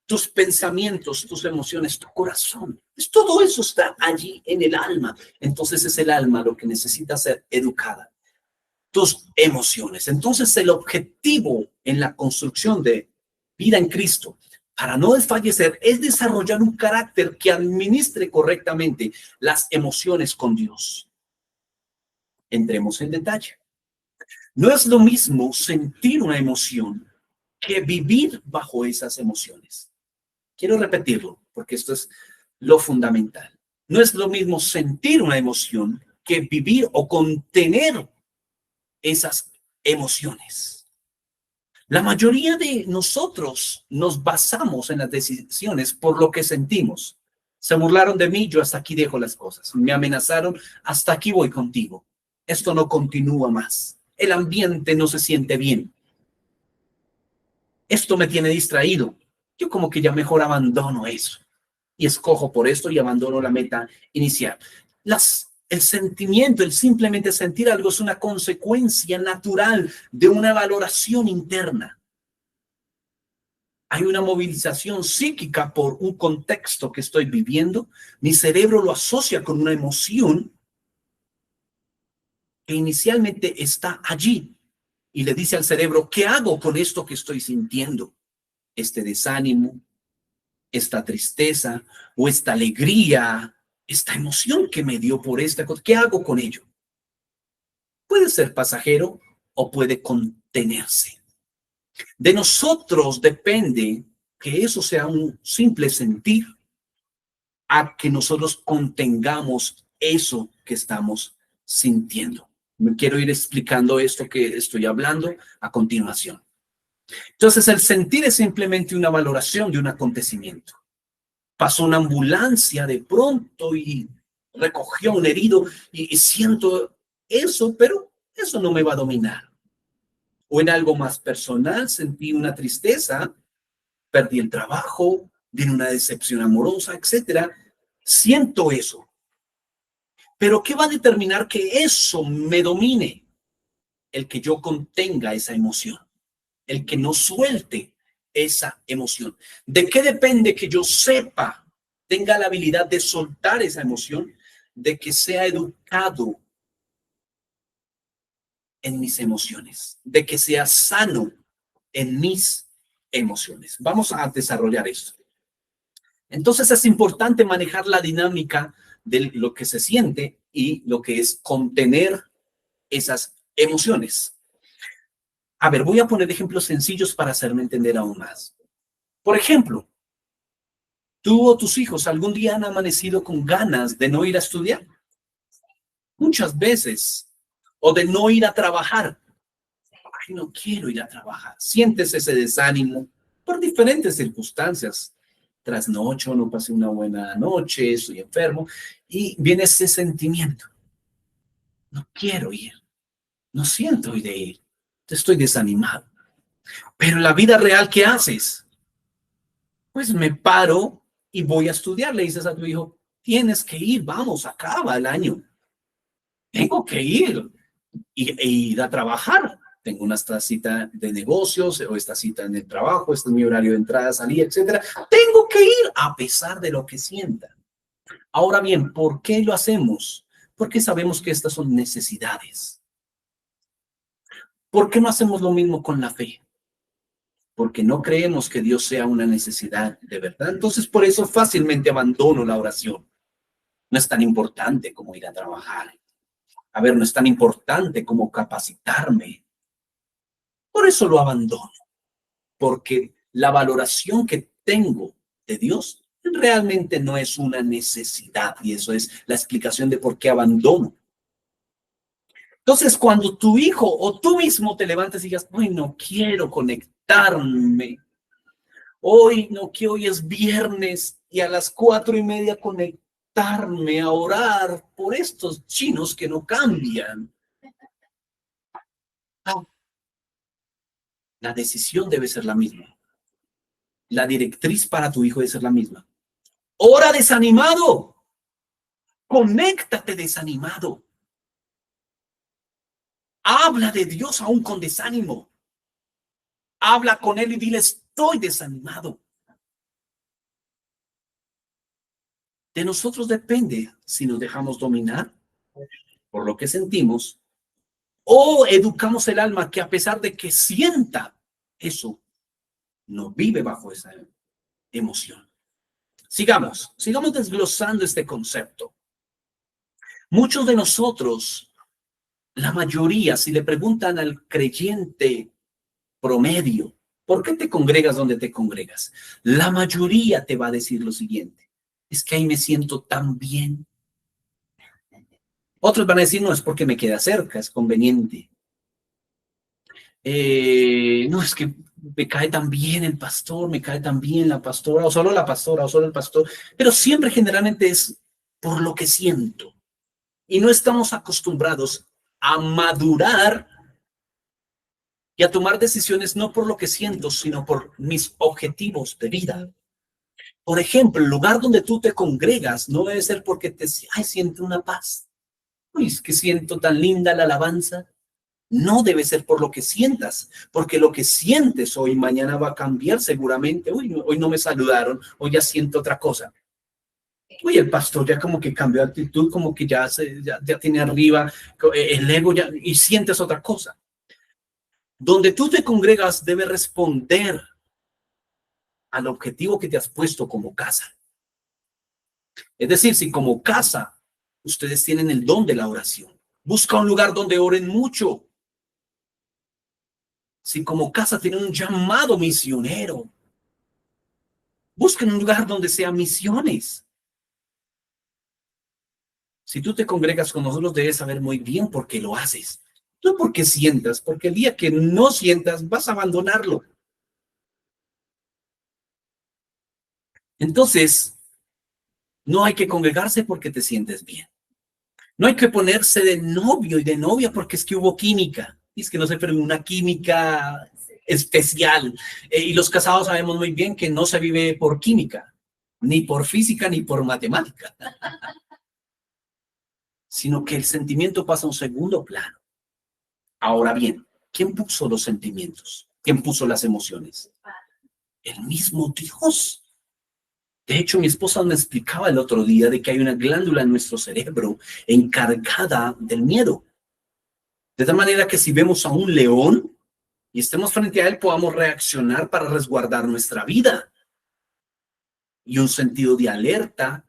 Speaker 3: Tus pensamientos, tus emociones, tu corazón. Todo eso está allí en el alma. Entonces es el alma lo que necesita ser educada. Tus emociones. Entonces el objetivo en la construcción de vida en Cristo, para no desfallecer, es desarrollar un carácter que administre correctamente las emociones con Dios. Entremos en detalle. No es lo mismo sentir una emoción que vivir bajo esas emociones. Quiero repetirlo, porque esto es lo fundamental. No es lo mismo sentir una emoción que vivir o contener esas emociones. La mayoría de nosotros nos basamos en las decisiones por lo que sentimos. Se burlaron de mí, yo hasta aquí dejo las cosas. Me amenazaron, hasta aquí voy contigo. Esto no continúa más. El ambiente no se siente bien. Esto me tiene distraído. Yo como que ya mejor abandono eso y escojo por esto y abandono la meta inicial. El sentimiento, el simplemente sentir algo es una consecuencia natural de una valoración interna. Hay una movilización psíquica por un contexto que estoy viviendo. Mi cerebro lo asocia con una emoción que inicialmente está allí y le dice al cerebro, ¿qué hago con esto que estoy sintiendo? Este desánimo, esta tristeza o esta alegría, esta emoción que me dio por esta cosa, ¿qué hago con ello? Puede ser pasajero o puede contenerse. De nosotros depende que eso sea un simple sentir a que nosotros contengamos eso que estamos sintiendo. Me quiero ir explicando esto que estoy hablando a continuación. Entonces, el sentir es simplemente una valoración de un acontecimiento. Pasó una ambulancia de pronto y recogió a un herido y siento eso, pero eso no me va a dominar. O en algo más personal, sentí una tristeza, perdí el trabajo, viene una decepción amorosa, etcétera. Siento eso. Pero ¿qué va a determinar que eso me domine? El que yo contenga esa emoción. El que no suelte esa emoción. ¿De qué depende que yo sepa, tenga la habilidad de soltar esa emoción? De que sea educado en mis emociones, de que sea sano en mis emociones. Vamos a desarrollar esto. Entonces es importante manejar la dinámica de lo que se siente y lo que es contener esas emociones. A ver, voy a poner ejemplos sencillos para hacerme entender aún más. Por ejemplo, ¿tú o tus hijos algún día han amanecido con ganas de no ir a estudiar? Muchas veces. O de no ir a trabajar. Ay, no quiero ir a trabajar. Sientes ese desánimo por diferentes circunstancias. Trasnocho, no pasé una buena noche, estoy enfermo. Y viene ese sentimiento. No quiero ir. No siento hoy de ir. Estoy desanimado. Pero en la vida real, ¿qué haces? Pues me paro y voy a estudiar. Le dices a tu hijo, tienes que ir, vamos, acaba el año. Tengo que ir e ir a trabajar. Tengo una cita de negocios o esta cita en el trabajo, este es mi horario de entrada, salida, etcétera. Tengo que ir a pesar de lo que sienta. Ahora bien, ¿por qué lo hacemos? Porque sabemos que estas son necesidades. ¿Por qué no hacemos lo mismo con la fe? Porque no creemos que Dios sea una necesidad de verdad. Entonces, por eso fácilmente abandono la oración. No es tan importante como ir a trabajar. A ver, no es tan importante como capacitarme. Por eso lo abandono. Porque la valoración que tengo de Dios realmente no es una necesidad, y eso es la explicación de por qué abandono. Entonces, cuando tu hijo o tú mismo te levantes y digas, hoy no quiero conectarme, hoy no quiero, hoy es viernes y a las 4:30 conectarme a orar por estos chinos que no cambian. La decisión debe ser la misma. La directriz para tu hijo debe ser la misma. Ora desanimado. Conéctate desanimado. Habla de Dios aún con desánimo. Habla con él y dile, estoy desanimado. De nosotros depende si nos dejamos dominar por lo que sentimos o educamos el alma que a pesar de que sienta eso, no vive bajo esa emoción. Sigamos desglosando este concepto. Muchos de nosotros, la mayoría, si le preguntan al creyente promedio, ¿por qué te congregas donde te congregas? La mayoría te va a decir lo siguiente, es que ahí me siento tan bien. Otros van a decir, no, es porque me queda cerca, es conveniente. No, es que me cae tan bien el pastor, me cae tan bien la pastora, o solo la pastora, o solo el pastor, pero siempre generalmente es por lo que siento. Y no estamos acostumbrados a madurar y a tomar decisiones no por lo que siento, sino por mis objetivos de vida. Por ejemplo, el lugar donde tú te congregas no debe ser porque siento una paz. Uy, es que siento tan linda la alabanza. No debe ser por lo que sientas, porque lo que sientes hoy, mañana va a cambiar seguramente. Uy, hoy no me saludaron, hoy ya siento otra cosa. Uy, el pastor ya como que cambió de actitud, como que ya tiene arriba el ego ya, y sientes otra cosa. Donde tú te congregas debe responder al objetivo que te has puesto como casa. Es decir, si como casa ustedes tienen el don de la oración, busca un lugar donde oren mucho. Si como casa tienen un llamado misionero, busquen un lugar donde sea misiones. Si tú te congregas con nosotros, debes saber muy bien por qué lo haces. No porque sientas, porque el día que no sientas, vas a abandonarlo. Entonces, no hay que congregarse porque te sientes bien. No hay que ponerse de novio y de novia porque es que hubo química. Y es que no se pero una química especial. Y los casados sabemos muy bien que no se vive por química, ni por física, ni por matemática. Sino que el sentimiento pasa a un segundo plano. Ahora bien, ¿quién puso los sentimientos? ¿Quién puso las emociones? El mismo Dios. De hecho, mi esposa me explicaba el otro día de que hay una glándula en nuestro cerebro encargada del miedo. De tal manera que si vemos a un león y estemos frente a él, podamos reaccionar para resguardar nuestra vida. Y un sentido de alerta,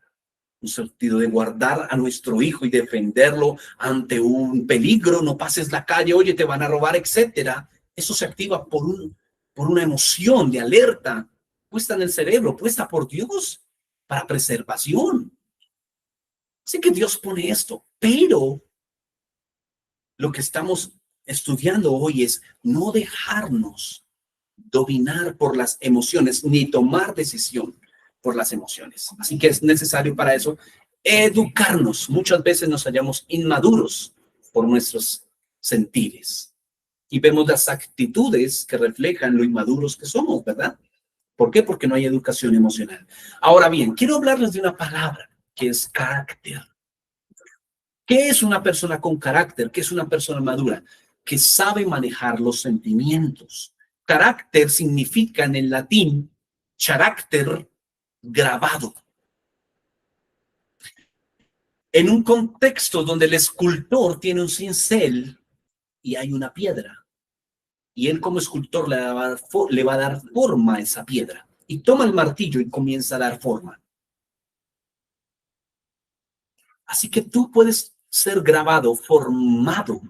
Speaker 3: un sentido de guardar a nuestro hijo y defenderlo ante un peligro, no pases la calle, oye, te van a robar, etcétera. Eso se activa por una emoción de alerta puesta en el cerebro, puesta por Dios para preservación. Así que Dios pone esto, pero lo que estamos estudiando hoy es no dejarnos dominar por las emociones ni tomar decisión por las emociones. Así que es necesario para eso educarnos. Muchas veces nos hallamos inmaduros por nuestros sentires y vemos las actitudes que reflejan lo inmaduros que somos, ¿verdad? ¿Por qué? Porque no hay educación emocional. Ahora bien, quiero hablarles de una palabra que es carácter. ¿Qué es una persona con carácter? ¿Qué es una persona madura? Que sabe manejar los sentimientos. Carácter significa en el latín carácter grabado. En un contexto donde el escultor tiene un cincel y hay una piedra, y él como escultor le va a dar forma a esa piedra, y toma el martillo y comienza a dar forma. Así que tú puedes ser grabado, formado,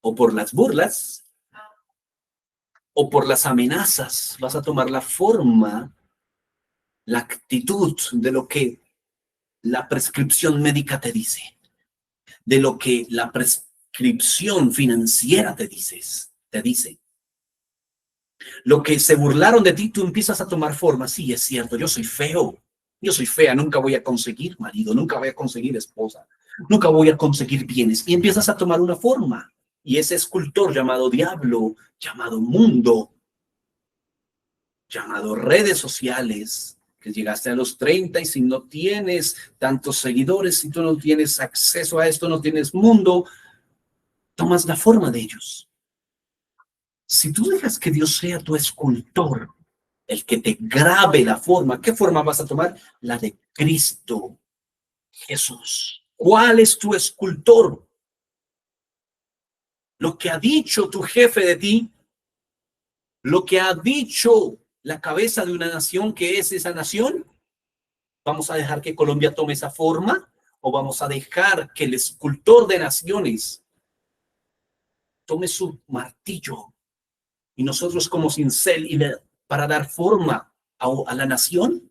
Speaker 3: o por las burlas, o por las amenazas, vas a tomar la forma, la actitud de lo que la prescripción médica te dice, de lo que la prescripción financiera te dice. Lo que se burlaron de ti, tú empiezas a tomar forma. Sí, es cierto, yo soy feo, yo soy fea, nunca voy a conseguir marido, nunca voy a conseguir esposa, nunca voy a conseguir bienes. Y empiezas a tomar una forma. Y ese escultor llamado diablo, llamado mundo, llamado redes sociales, que llegaste a los 30 y si no tienes tantos seguidores, si tú no tienes acceso a esto, no tienes mundo, tomas la forma de ellos. Si tú dejas que Dios sea tu escultor, el que te grabe la forma, ¿qué forma vas a tomar? La de Cristo Jesús. ¿Cuál es tu escultor? Lo que ha dicho tu jefe de ti, lo que ha dicho la cabeza de una nación que es esa nación. ¿Vamos a dejar que Colombia tome esa forma o vamos a dejar que el escultor de naciones tome su martillo y nosotros como cincel y para dar forma a la nación?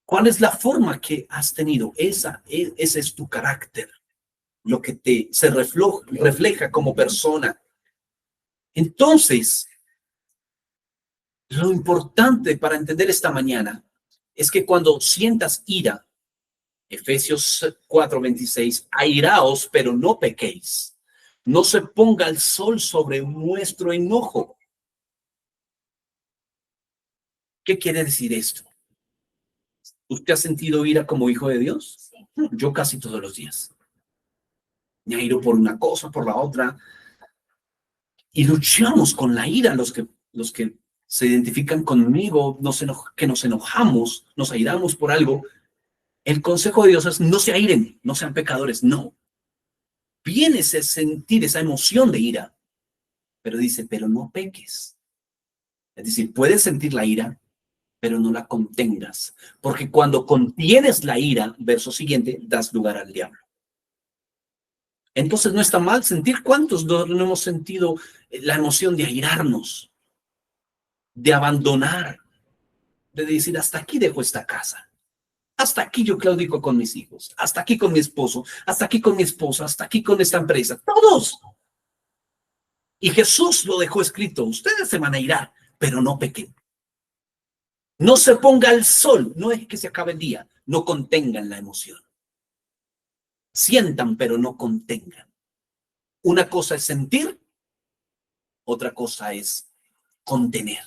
Speaker 3: ¿Cuál es la forma que has tenido? Ese es tu carácter, lo que se refleja como persona. Entonces, lo importante para entender esta mañana es que cuando sientas ira, Efesios 4:26, airaos, pero no pequéis. No se ponga el sol sobre nuestro enojo. ¿Qué quiere decir esto? ¿Usted ha sentido ira como hijo de Dios?
Speaker 2: Sí.
Speaker 3: Yo casi todos los días. Me airo por una cosa, por la otra. Y luchamos con la ira, los que se identifican conmigo, que nos enojamos, nos airamos por algo. El consejo de Dios es no se airen, no sean pecadores, no. Viene ese sentir, esa emoción de ira, pero dice, pero no peques. Es decir, puedes sentir la ira, pero no la contengas, porque cuando contienes la ira, verso siguiente, das lugar al diablo. Entonces no está mal sentir. ¿Cuántos no hemos sentido la emoción de airarnos, de abandonar, de decir, hasta aquí dejo esta casa? Hasta aquí yo claudico con mis hijos, hasta aquí con mi esposo, hasta aquí con mi esposa, hasta aquí con esta empresa, todos. Y Jesús lo dejó escrito, ustedes se van a irar, pero no pequen. No se ponga el sol, no es que se acabe el día, no contengan la emoción. Sientan, pero no contengan. Una cosa es sentir, otra cosa es contener.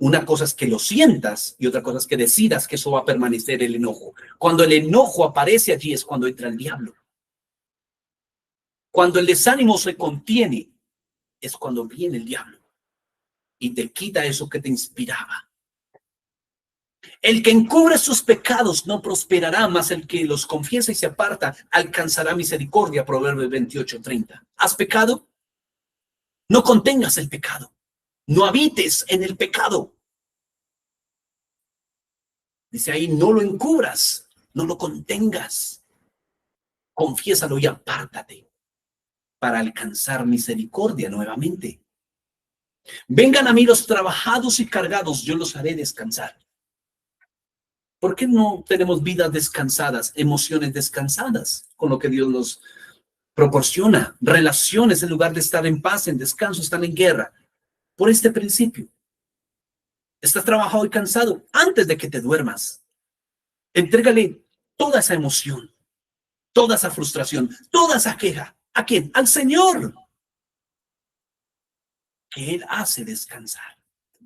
Speaker 3: Una cosa es que lo sientas y otra cosa es que decidas que eso va a permanecer el enojo. Cuando el enojo aparece allí es cuando entra el diablo. Cuando el desánimo se contiene es cuando viene el diablo y te quita eso que te inspiraba. El que encubre sus pecados no prosperará, mas el que los confiesa y se aparta alcanzará misericordia. Proverbios 28:30. ¿Has pecado? No contengas el pecado. No habites en el pecado. Dice ahí, no lo encubras, no lo contengas. Confiésalo y apártate para alcanzar misericordia nuevamente. Vengan a mí los trabajados y cargados, yo los haré descansar. ¿Por qué no tenemos vidas descansadas, emociones descansadas con lo que Dios nos proporciona? Relaciones, en lugar de estar en paz, en descanso, están en guerra. Por este principio. Estás trabajado y cansado antes de que te duermas. Entrégale toda esa emoción, toda esa frustración, toda esa queja. ¿A quién? Al Señor. Que Él hace descansar.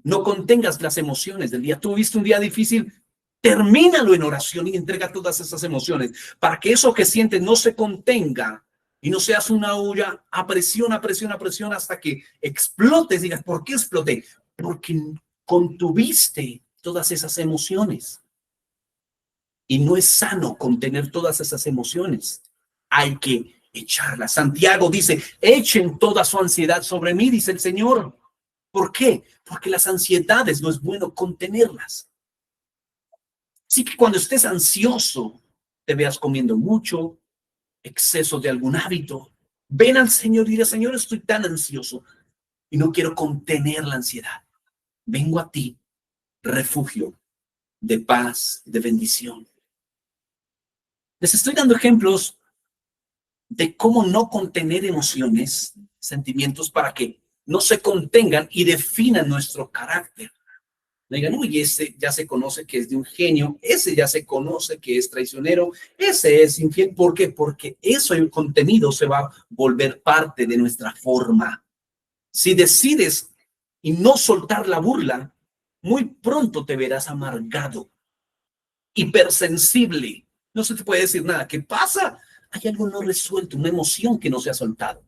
Speaker 3: No contengas las emociones del día. Tuviste un día difícil, termínalo en oración y entrega todas esas emociones para que eso que sientes no se contenga y no seas una olla a presión, a presión, a presión hasta que explotes. Digas, ¿por qué exploté? Porque contuviste todas esas emociones. Y no es sano contener todas esas emociones. Hay que echarlas. Santiago dice, echen toda su ansiedad sobre mí, dice el Señor. ¿Por qué? Porque las ansiedades no es bueno contenerlas. Así que cuando estés ansioso, te veas comiendo mucho, exceso de algún hábito, Ven al Señor y dile, Señor, estoy tan ansioso y no quiero contener la ansiedad. Vengo a ti, refugio de paz, de bendición. Les estoy dando ejemplos de cómo no contener emociones, sentimientos, para que no se contengan y definan nuestro carácter. No digan, uy, ese ya se conoce que es de un genio, ese ya se conoce que es traicionero, ese es infiel. ¿Por qué? Porque eso, el contenido, se va a volver parte de nuestra forma. Si decides y no soltar la burla, muy pronto te verás amargado, hipersensible. No se te puede decir nada. ¿Qué pasa? Hay algo no resuelto, una emoción que no se ha soltado.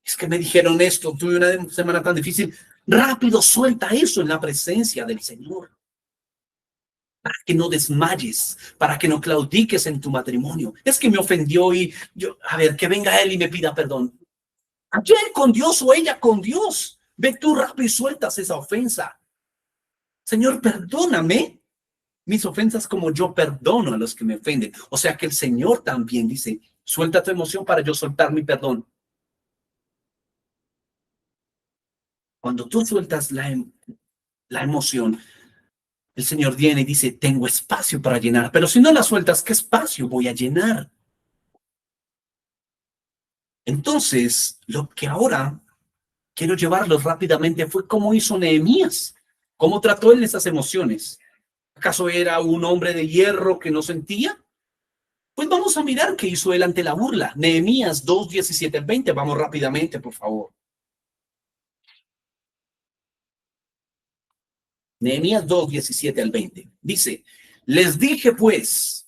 Speaker 3: Es que me dijeron esto, tuve una semana tan difícil. Rápido, suelta eso en la presencia del Señor. Para que no desmayes, para que no claudiques en tu matrimonio. Es que me ofendió y yo, a ver, que venga él y me pida perdón. Aquel con Dios o ella con Dios. Ve tú rápido y sueltas esa ofensa. Señor, perdóname mis ofensas como yo perdono a los que me ofenden. O sea que el Señor también dice, suelta tu emoción para yo soltar mi perdón. Cuando tú sueltas la emoción, el Señor viene y dice, tengo espacio para llenar. Pero si no la sueltas, ¿qué espacio voy a llenar? Entonces, lo que ahora quiero llevarlos rápidamente fue cómo hizo Nehemías. ¿Cómo trató él esas emociones? ¿Acaso era un hombre de hierro que no sentía? Pues vamos a mirar qué hizo él ante la burla. Nehemías 2, 17 al 20. Vamos rápidamente, por favor. Nehemías 2, 17 al 20. Dice, les dije pues,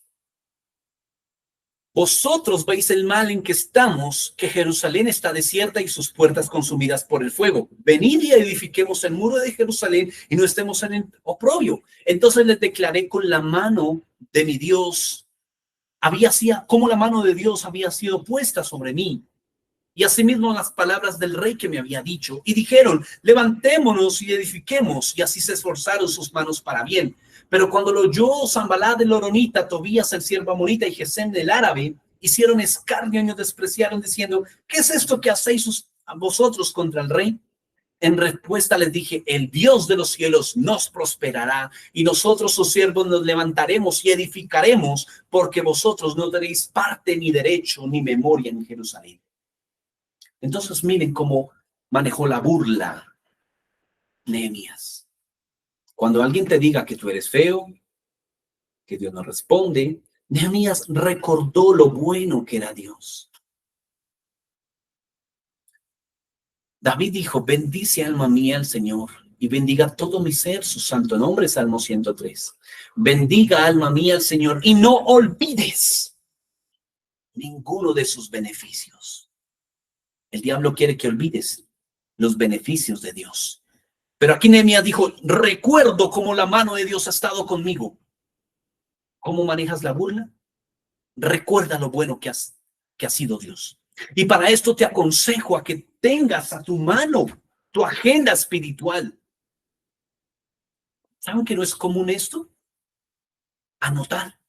Speaker 3: vosotros veis el mal en que estamos, que Jerusalén está desierta y sus puertas consumidas por el fuego. Venid y edifiquemos el muro de Jerusalén y no estemos en el oprobio. Entonces les declaré con la mano de mi Dios, como la mano de Dios había sido puesta sobre mí. Y asimismo las palabras del rey que me había dicho. Y dijeron, levantémonos y edifiquemos. Y así se esforzaron sus manos para bien. Pero cuando lo oyó Sanballat el horonita, Tobías el siervo amonita y Gesem el árabe, hicieron escarnio y nos despreciaron diciendo, ¿qué es esto que hacéis vosotros contra el rey? En respuesta les dije, el Dios de los cielos nos prosperará y nosotros sus siervos nos levantaremos y edificaremos, porque vosotros no tenéis parte ni derecho ni memoria en Jerusalén. Entonces miren cómo manejó la burla Nehemías. Cuando alguien te diga que tú eres feo, que Dios no responde, Nehemías recordó lo bueno que era Dios. David dijo, bendice alma mía al Señor y bendiga todo mi ser su santo nombre, Salmo 103. Bendiga alma mía al Señor y no olvides ninguno de sus beneficios. El diablo quiere que olvides los beneficios de Dios. Pero aquí Nehemías dijo, recuerdo cómo la mano de Dios ha estado conmigo. ¿Cómo manejas la burla? Recuerda lo bueno que ha sido Dios. Y para esto te aconsejo a que tengas a tu mano tu agenda espiritual. ¿Saben que no es común esto? Anotar.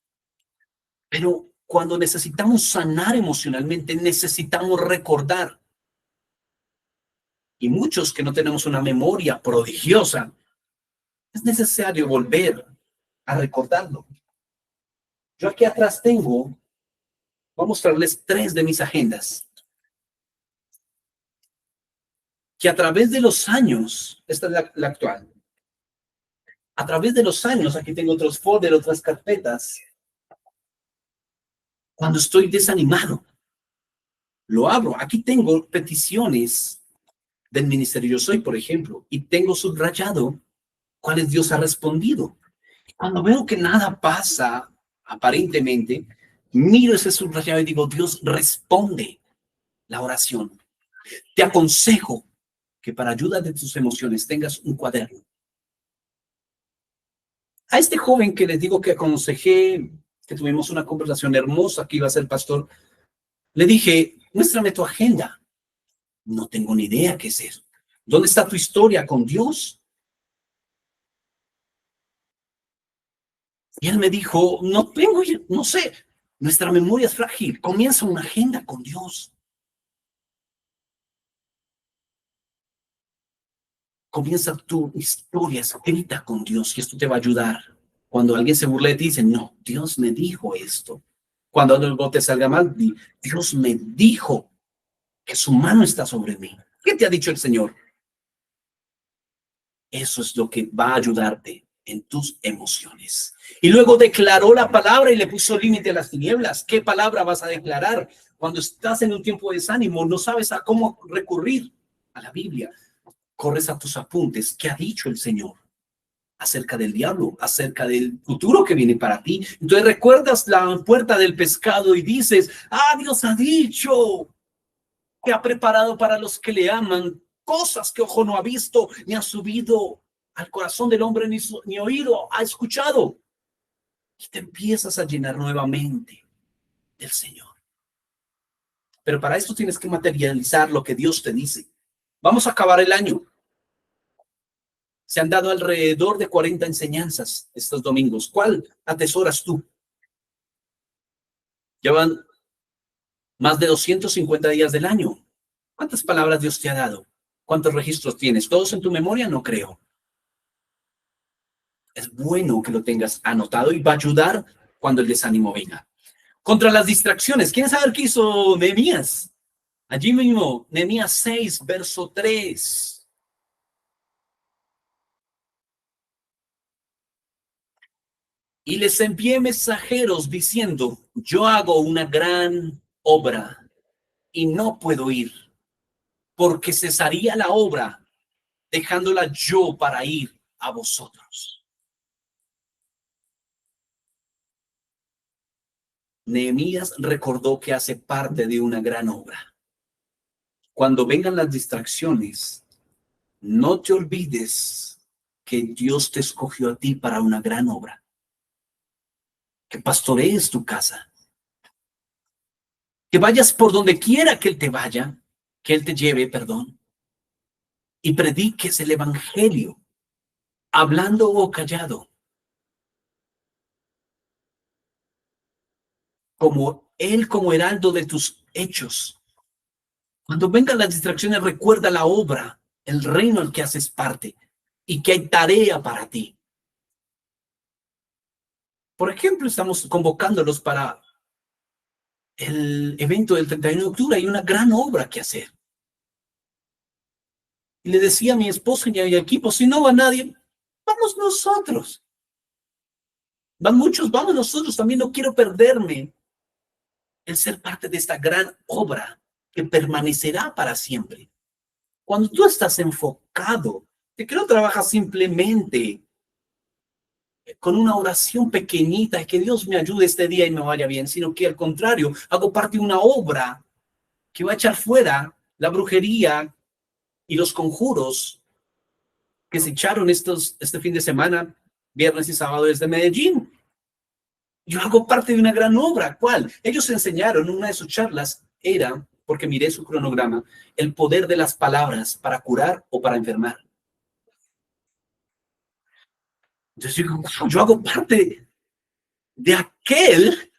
Speaker 3: Pero cuando necesitamos sanar emocionalmente, necesitamos recordar. Y muchos que no tenemos una memoria prodigiosa, es necesario volver a recordarlo. Yo aquí atrás voy a mostrarles 3 de mis agendas, que a través de los años, esta es la actual, a través de los años, aquí tengo otros folders, otras carpetas, cuando estoy desanimado, lo abro. Aquí tengo peticiones del ministerio Yo Soy, por ejemplo, y tengo subrayado cuáles Dios ha respondido. Cuando veo que nada pasa, aparentemente, miro ese subrayado y digo, Dios responde la oración. Te aconsejo que para ayuda de tus emociones tengas un cuaderno. A este joven que les digo que aconsejé, que tuvimos una conversación hermosa, que iba a ser pastor, le dije, muéstrame tu agenda. No tengo ni idea qué es eso. ¿Dónde está tu historia con Dios? Y él me dijo, no sé. Nuestra memoria es frágil. Comienza una agenda con Dios. Comienza tu historia escrita con Dios y esto te va a ayudar. Cuando alguien se burla de ti, dice, no, Dios me dijo esto. Cuando algo te salga mal, Dios me dijo que su mano está sobre mí. ¿Qué te ha dicho el Señor? Eso es lo que va a ayudarte en tus emociones. Y luego declaró la palabra y le puso límite a las tinieblas. ¿Qué palabra vas a declarar? Cuando estás en un tiempo de desánimo, no sabes a cómo recurrir a la Biblia. Corres a tus apuntes. ¿Qué ha dicho el Señor acerca del diablo, acerca del futuro que viene para ti? Entonces recuerdas la puerta del pescado y dices, Dios ha dicho que ha preparado para los que le aman cosas que ojo no ha visto, ni ha subido al corazón del hombre, ni oído ha escuchado. Y te empiezas a llenar nuevamente del Señor. Pero para esto tienes que materializar lo que Dios te dice. Vamos a acabar el año. Se han dado alrededor de 40 enseñanzas estos domingos. ¿Cuál atesoras tú? Llevan más de 250 días del año. ¿Cuántas palabras Dios te ha dado? ¿Cuántos registros tienes? ¿Todos en tu memoria? No creo. Es bueno que lo tengas anotado y va a ayudar cuando el desánimo venga. Contra las distracciones. ¿Quieren saber qué hizo Nehemías? Allí mismo, Nehemías 6, verso 3. Y les envié mensajeros diciendo, yo hago una gran obra y no puedo ir, porque cesaría la obra, dejándola yo para ir a vosotros. Nehemías recordó que hace parte de una gran obra. Cuando vengan las distracciones, no te olvides que Dios te escogió a ti para una gran obra. Que pastorees tu casa. Que vayas por donde quiera que Él te vaya, que Él te lleve, perdón. Y prediques el evangelio, hablando o callado. Como Él, como heraldo de tus hechos. Cuando vengan las distracciones, recuerda la obra, el reino al que haces parte y que hay tarea para ti. Por ejemplo, estamos convocándolos para el evento del 31 de octubre. Hay una gran obra que hacer. Y le decía a mi esposa y a mi equipo, si no va nadie, vamos nosotros. Van muchos, vamos nosotros. También no quiero perderme el ser parte de esta gran obra que permanecerá para siempre. Cuando tú estás enfocado, de que no trabajas simplemente con una oración pequeñita y que Dios me ayude este día y me vaya bien, sino que al contrario, hago parte de una obra que va a echar fuera la brujería y los conjuros que se echaron este fin de semana, viernes y sábado desde Medellín. Yo hago parte de una gran obra. ¿Cuál? Ellos enseñaron, una de sus charlas era, porque miré su cronograma, el poder de las palabras para curar o para enfermar. Entonces yo hago parte de aquel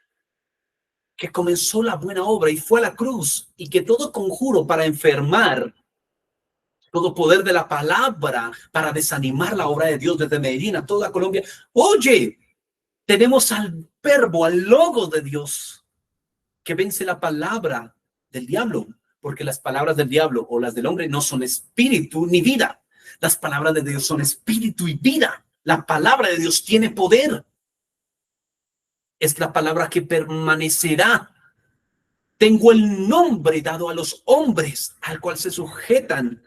Speaker 3: que comenzó la buena obra y fue a la cruz y que todo conjuro para enfermar, todo poder de la palabra para desanimar la obra de Dios desde Medellín a toda Colombia. Oye, tenemos al verbo, al logo de Dios que vence la palabra del diablo, porque las palabras del diablo o las del hombre no son espíritu ni vida. Las palabras de Dios son espíritu y vida. La palabra de Dios tiene poder. Es la palabra que permanecerá. Tengo el nombre dado a los hombres al cual se sujetan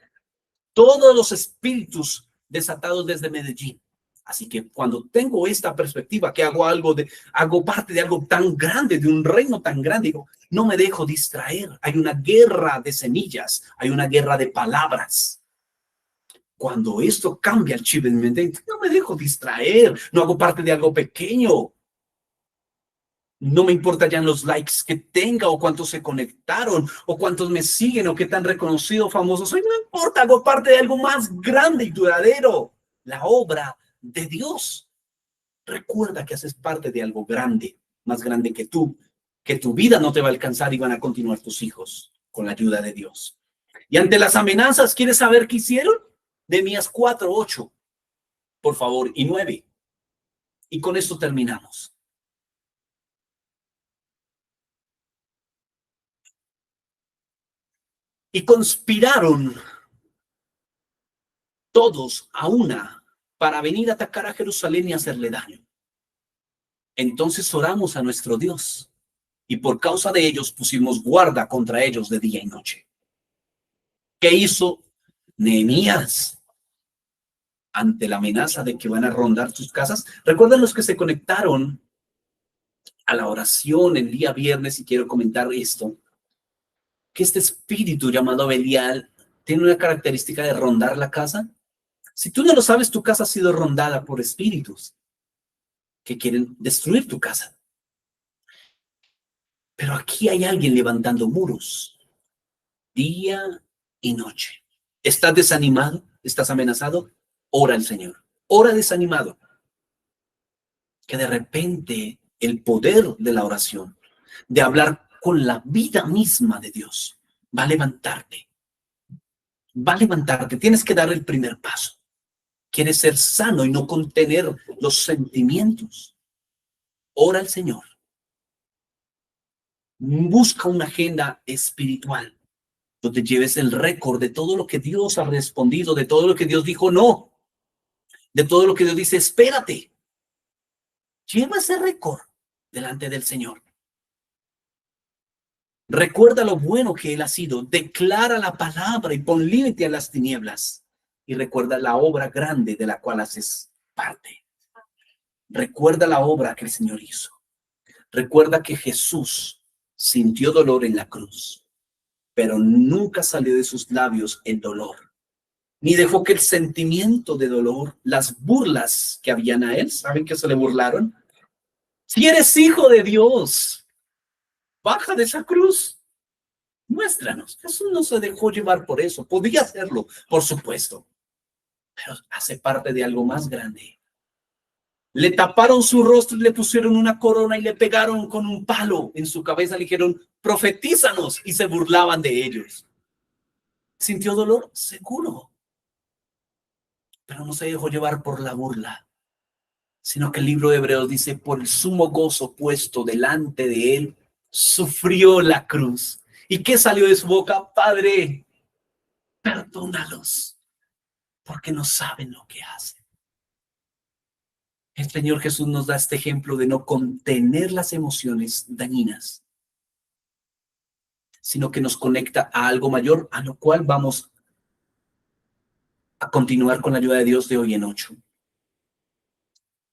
Speaker 3: todos los espíritus desatados desde Medellín. Así que cuando tengo esta perspectiva, que hago parte de algo tan grande, de un reino tan grande, digo, no me dejo distraer. Hay una guerra de semillas, hay una guerra de palabras. Cuando esto cambia el chip en mi mente, no me dejo distraer, no hago parte de algo pequeño. No me importa ya los likes que tenga o cuántos se conectaron o cuántos me siguen o qué tan reconocido, famoso soy. No importa, hago parte de algo más grande y duradero. La obra de Dios. Recuerda que haces parte de algo grande, más grande que tú. que tu vida no te va a alcanzar y van a continuar tus hijos con la ayuda de Dios. Y ante las amenazas, ¿quieres saber qué hicieron? Nehemías 4:8, por favor, y 9. Y con esto terminamos. Y conspiraron todos a una para venir a atacar a Jerusalén y hacerle daño. Entonces oramos a nuestro Dios y por causa de ellos pusimos guarda contra ellos de día y noche. ¿Qué hizo Nehemías ante la amenaza de que van a rondar tus casas? ¿Recuerdan los que se conectaron a la oración el día viernes? Y quiero comentar esto, que este espíritu llamado Belial tiene una característica de rondar la casa. Si tú no lo sabes, tu casa ha sido rondada por espíritus que quieren destruir tu casa. Pero aquí hay alguien levantando muros, día y noche. ¿Estás desanimado? ¿Estás amenazado? Ora al Señor. Ora desanimado. Que de repente el poder de la oración, de hablar con la vida misma de Dios, va a levantarte. Va a levantarte. Tienes que dar el primer paso. Quieres ser sano y no contener los sentimientos. Ora al Señor. Busca una agenda espiritual donde lleves el récord de todo lo que Dios ha respondido, de todo lo que Dios dijo no, de todo lo que Dios dice espérate. Lleva ese récord delante del Señor. Recuerda lo bueno que Él ha sido. Declara la palabra y pon límite a las tinieblas. Y recuerda la obra grande de la cual haces parte. Recuerda la obra que el Señor hizo. Recuerda que Jesús sintió dolor en la cruz, pero nunca salió de sus labios el dolor, ni dejó que el sentimiento de dolor, las burlas que habían a Él, ¿saben que se le burlaron? Si eres hijo de Dios, baja de esa cruz. Muéstranos. Jesús no se dejó llevar por eso. Podía hacerlo, por supuesto, pero hace parte de algo más grande. Le taparon su rostro y le pusieron una corona y le pegaron con un palo en su cabeza. Le dijeron, profetízanos, y se burlaban de ellos. ¿Sintió dolor? Seguro. Pero no se dejó llevar por la burla, sino que el libro de Hebreos dice, por el sumo gozo puesto delante de él, sufrió la cruz. ¿Y qué salió de su boca? Padre, perdónalos, porque no saben lo que hacen. El Señor Jesús nos da este ejemplo de no contener las emociones dañinas, sino que nos conecta a algo mayor, a lo cual vamos a continuar con la ayuda de Dios de hoy en 8.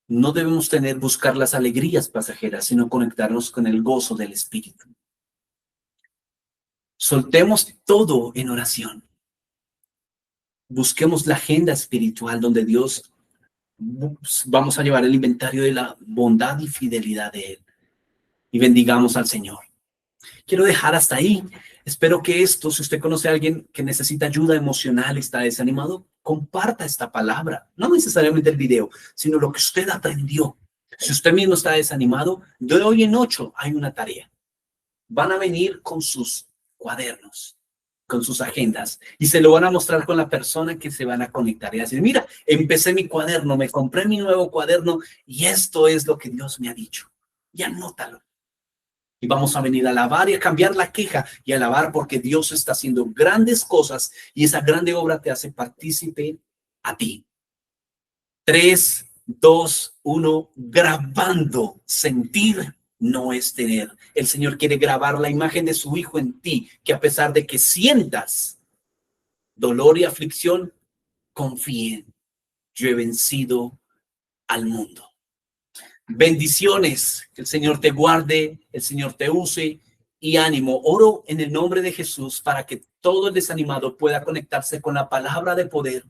Speaker 3: No debemos buscar las alegrías pasajeras, sino conectarnos con el gozo del Espíritu. Soltemos todo en oración. Busquemos la agenda espiritual donde Dios vamos a llevar el inventario de la bondad y fidelidad de Él. Y bendigamos al Señor. Quiero dejar hasta ahí. Espero que esto, si usted conoce a alguien que necesita ayuda emocional y está desanimado, comparta esta palabra. No necesariamente el video, sino lo que usted aprendió. Si usted mismo está desanimado, de hoy en 8 hay una tarea. Van a venir con sus cuadernos, con sus agendas, y se lo van a mostrar con la persona que se van a conectar y decir, mira, empecé mi cuaderno, me compré mi nuevo cuaderno y esto es lo que Dios me ha dicho. Y anótalo. Y vamos a venir a alabar y a cambiar la queja y a alabar porque Dios está haciendo grandes cosas y esa grande obra te hace partícipe a ti. 3, 2, 1, grabando. Sentir no es tener. El Señor quiere grabar la imagen de su Hijo en ti, que a pesar de que sientas dolor y aflicción, confíen. Yo he vencido al mundo. Bendiciones, que el Señor te guarde, el Señor te use y ánimo. Oro en el nombre de Jesús para que todo el desanimado pueda conectarse con la palabra de poder.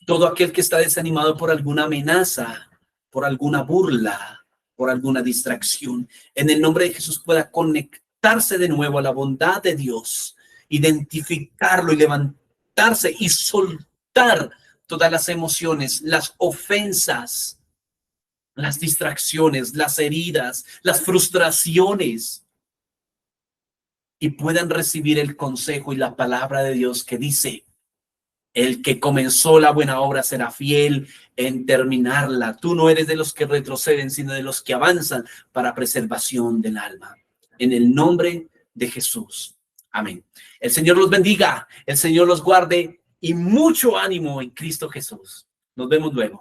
Speaker 3: Todo aquel que está desanimado por alguna amenaza, por alguna burla, por alguna distracción, en el nombre de Jesús pueda conectarse de nuevo a la bondad de Dios, identificarlo y levantarse y soltar todas las emociones, las ofensas, las distracciones, las heridas, las frustraciones, y puedan recibir el consejo y la palabra de Dios que dice: el que comenzó la buena obra será fiel en terminarla. Tú no eres de los que retroceden, sino de los que avanzan para preservación del alma. En el nombre de Jesús. Amén. El Señor los bendiga, el Señor los guarde y mucho ánimo en Cristo Jesús. Nos vemos luego.